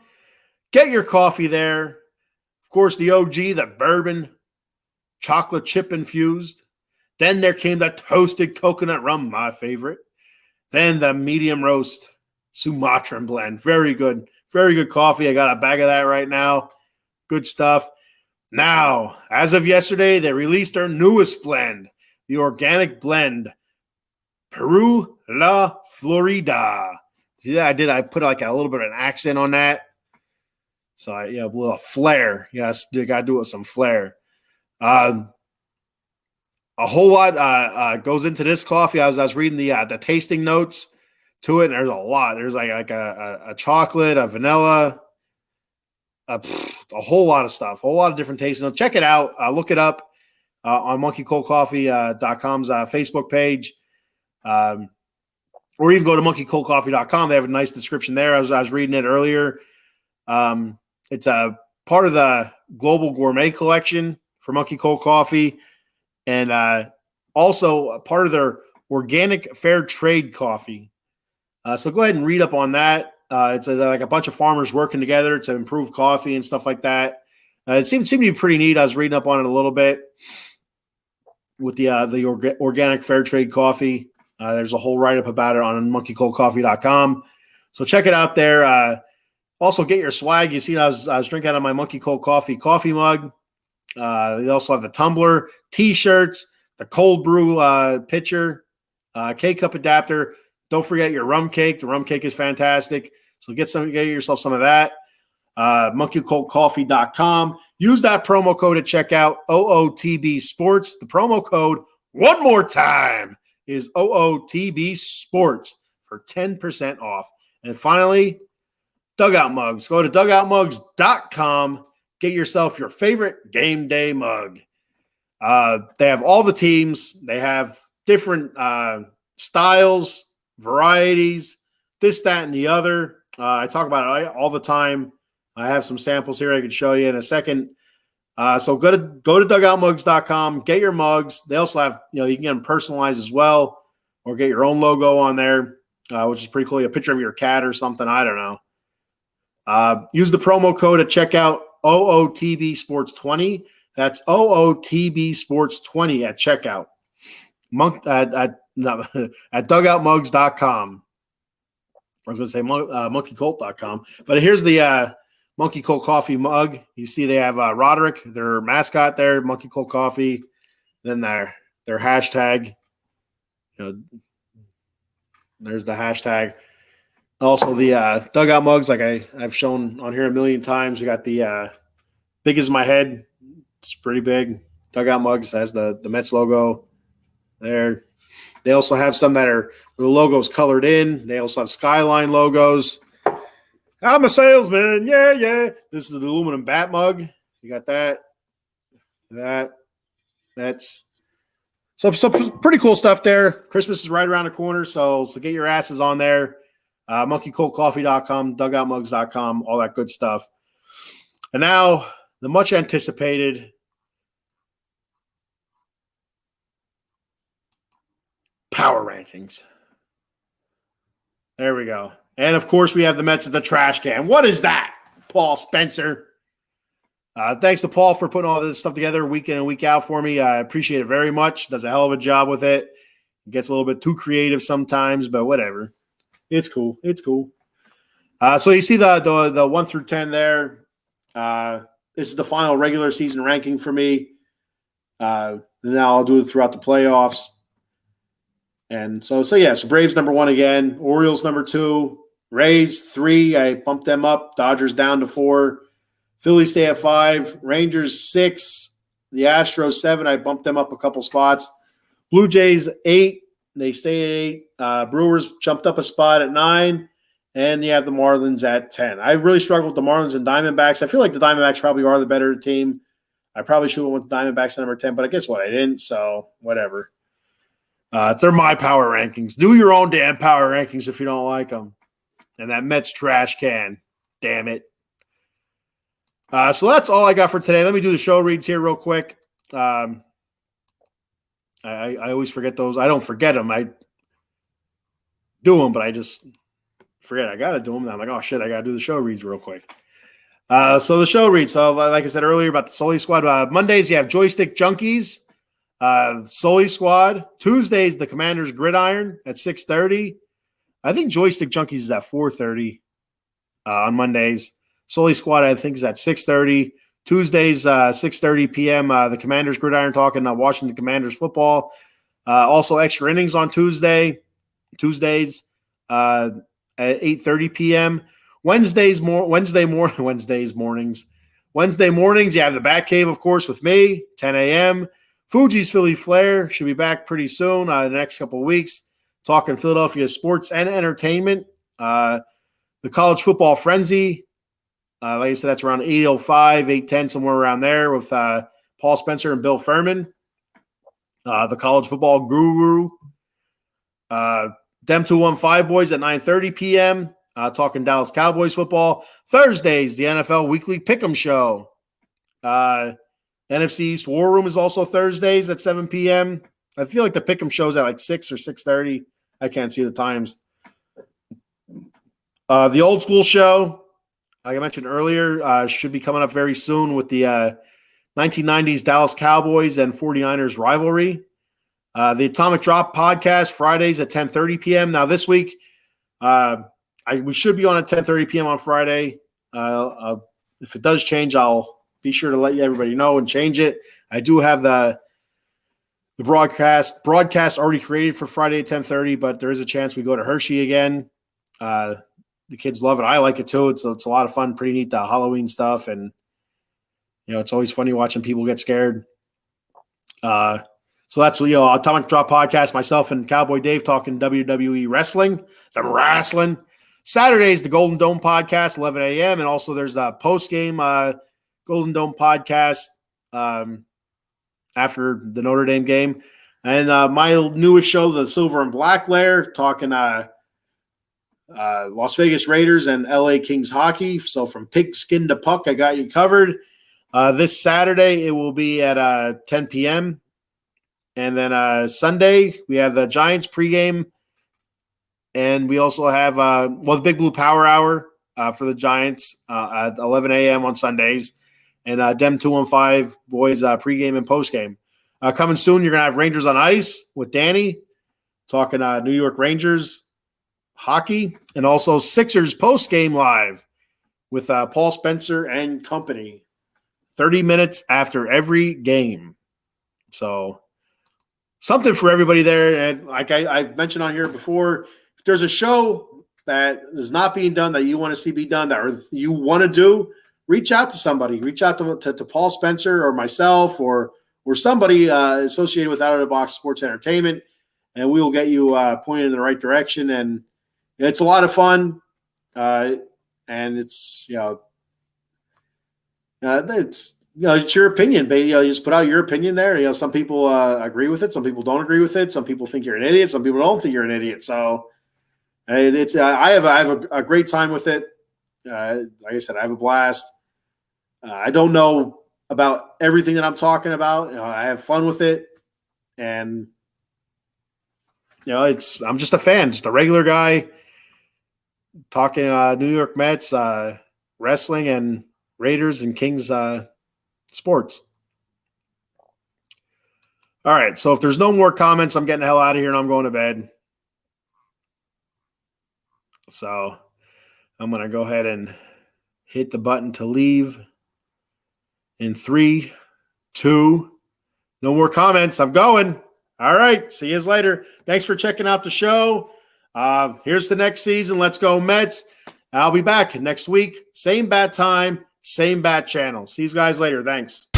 Get your coffee there. Of course, the OG, the bourbon, chocolate chip infused. Then there came the toasted coconut rum, my favorite. Then the medium roast Sumatran blend. Very good. Very good coffee. I got a bag of that right now. Good stuff. Now, as of yesterday, they released their newest blend, the organic blend, Peru La Florida. Yeah, I did. I put like a little bit of an accent on that. So, a little flair. Yes, you got to do it with some flair. A whole lot goes into this coffee. I was reading the tasting notes to it, and there's a lot. There's like a chocolate, a vanilla, a whole lot of stuff, a whole lot of different tastes. Now, check it out. Look it up on monkeycoltcoffee.com's Facebook page. or even go to monkeycoldcoffee.com. They have a nice description there. I was reading it earlier. It's a part of the Global Gourmet Collection for Monkey Cold Coffee, and also a part of their Organic Fair Trade Coffee. So go ahead and read up on that. It's like a bunch of farmers working together to improve coffee and stuff like that. It seemed to be pretty neat. I was reading up on it a little bit with the Organic Fair Trade Coffee. There's a whole write-up about it on monkeycoldcoffee.com. So check it out there. Also, get your swag. You see, I was drinking out of my Monkey Cold coffee mug. They also have the tumbler, T-shirts, the cold brew pitcher, K-cup adapter. Don't forget your rum cake. The rum cake is fantastic. So get yourself some of that. monkeycoldcoffee.com. Use that promo code at checkout, OOTB Sports. The promo code, one more time, is OOTB Sports for 10% off. And finally, Dugout Mugs. Go to dugoutmugs.com. Get yourself your favorite game day mug. They have all the teams. They have different styles, varieties, this, that, and the other. I talk about it all the time. I have some samples here I can show you in a second. So go to dugoutmugs.com. Get your mugs. They also have, you can get them personalized as well, or get your own logo on there, which is pretty cool. A picture of your cat or something. I don't know. Use the promo code at checkout, OOTB Sports 20. That's OOTB Sports 20 at checkout. At dugoutmugs.com. I was going to say monkeycolt.com. But here's the Monkey Cold Coffee mug. You see they have Roderick, their mascot there, Monkey Cold Coffee. Then their hashtag. There's the hashtag. Also, the dugout mugs, like I've shown on here a million times. We got the big as my head. It's pretty big. Dugout mugs has the Mets logo there. They also have some that are where the logo's colored in. They also have Skyline logos. I'm a salesman. Yeah, yeah. This is the aluminum bat mug. You got that. That's so pretty cool stuff there. Christmas is right around the corner, so get your asses on there. monkeycoldcoffee.com, dugoutmugs.com, all that good stuff. And now the much anticipated power rankings. There we go. And of course, we have the Mets at the trash can. What is that, Paul Spencer? Thanks to Paul for putting all this stuff together week in and week out for me. I appreciate it very much. Does a hell of a job with it. It gets a little bit too creative sometimes, but whatever. It's cool. It's cool. So you see the 1 through 10 there. This is the final regular season ranking for me. Now I'll do it throughout the playoffs. And so Braves number 1 again. Orioles number 2. Rays 3. I bumped them up. Dodgers down to 4. Phillies stay at 5. Rangers 6. The Astros 7. I bumped them up a couple spots. Blue Jays 8. They stay at 8. Brewers jumped up a spot at 9. And you have the Marlins at 10. I really struggled with the Marlins and Diamondbacks. I feel like the Diamondbacks probably are the better team. I probably should have went with the Diamondbacks at number 10, but I guess what? I didn't, so whatever. They're my power rankings. Do your own damn power rankings if you don't like them. And that Mets trash can. Damn it. So that's all I got for today. Let me do the show reads here real quick. I always forget those. I don't forget them. I do them, but I just forget I got to do them. And I'm like, oh, shit, I got to do the show reads real quick. So the show reads. So like I said earlier about the Sully Squad, Mondays you have Joystick Junkies, Sully Squad. Tuesdays, the Commanders Gridiron at 6:30. I think Joystick Junkies is at 4:30 on Mondays. Sully Squad, I think, is at 6:30. Tuesdays, 6:30 p.m., the Commanders Gridiron talking Washington Commanders football. Also, extra innings on Tuesdays at 8:30 p.m. Wednesday mornings, you have the Bat Cave, of course, with me, 10 a.m. Fuji's Philly Flair should be back pretty soon, the next couple of weeks, talking Philadelphia sports and entertainment. The College Football Frenzy, like I said, that's around 8:05, 8:10, somewhere around there with Paul Spencer and Bill Furman. The College Football Guru. Dem 215 boys at 9:30 p.m. Talking Dallas Cowboys football. Thursdays, the NFL Weekly Pick'em Show. NFC East War Room is also Thursdays at 7 p.m. I feel like the Pick'em show's at like 6 or 6:30. I can't see the times. The Old School Show, like I mentioned earlier, should be coming up very soon with the 1990s Dallas Cowboys and 49ers rivalry. The Atomic Drop podcast, Fridays at 10:30 p.m. Now this week, we should be on at 10:30 p.m. on Friday. If it does change, I'll be sure to let everybody know and change it. I do have the broadcast already created for Friday at 10:30, but there is a chance we go to Hershey again. The kids love it. I like it too. It's a lot of fun, pretty neat Halloween stuff, and it's always funny watching people get scared. So that's Atomic Drop podcast. Myself and Cowboy Dave talking WWE wrestling. Some wrestling. Saturdays, the Golden Dome podcast, 11 a.m. And also there's the post-game Golden Dome podcast after the Notre Dame game. And my newest show, the Silver and Black Lair, talking Las Vegas Raiders and LA Kings hockey. So from pigskin to puck, I got you covered. This Saturday, it will be at 10 p.m. And then Sunday, we have the Giants pregame. And we also have the Big Blue Power Hour for the Giants at 11 a.m. on Sundays. And Dem 215 boys pregame and postgame. Coming soon, you're going to have Rangers on Ice with Danny, talking New York Rangers hockey, and also Sixers postgame live with Paul Spencer and company, 30 minutes after every game. So something for everybody there. And like I've mentioned on here before, if there's a show that is not being done that you want to see be done, that or you want to do, reach out to somebody. Reach out to Paul Spencer or myself or somebody associated with Out of the Box Sports Entertainment, and we will get you pointed in the right direction. And it's a lot of fun, and it's it's your opinion, but you just put out your opinion there. Some people agree with it, some people don't agree with it, some people think you're an idiot, some people don't think you're an idiot. So it's I have a great time with it. Like I said, I have a blast. I don't know about everything that I'm talking about. I have fun with it, and I'm just a fan, just a regular guy talking New York Mets, wrestling, and Raiders and Kings sports. All right, so if there's no more comments, I'm getting the hell out of here and I'm going to bed. So I'm going to go ahead and hit the button to leave in 3, 2, no more comments. I'm going. All right, see you later. Thanks for checking out the show. Here's the next season. Let's go Mets. I'll be back next week. Same bat time, same bat channel. See you guys later. Thanks.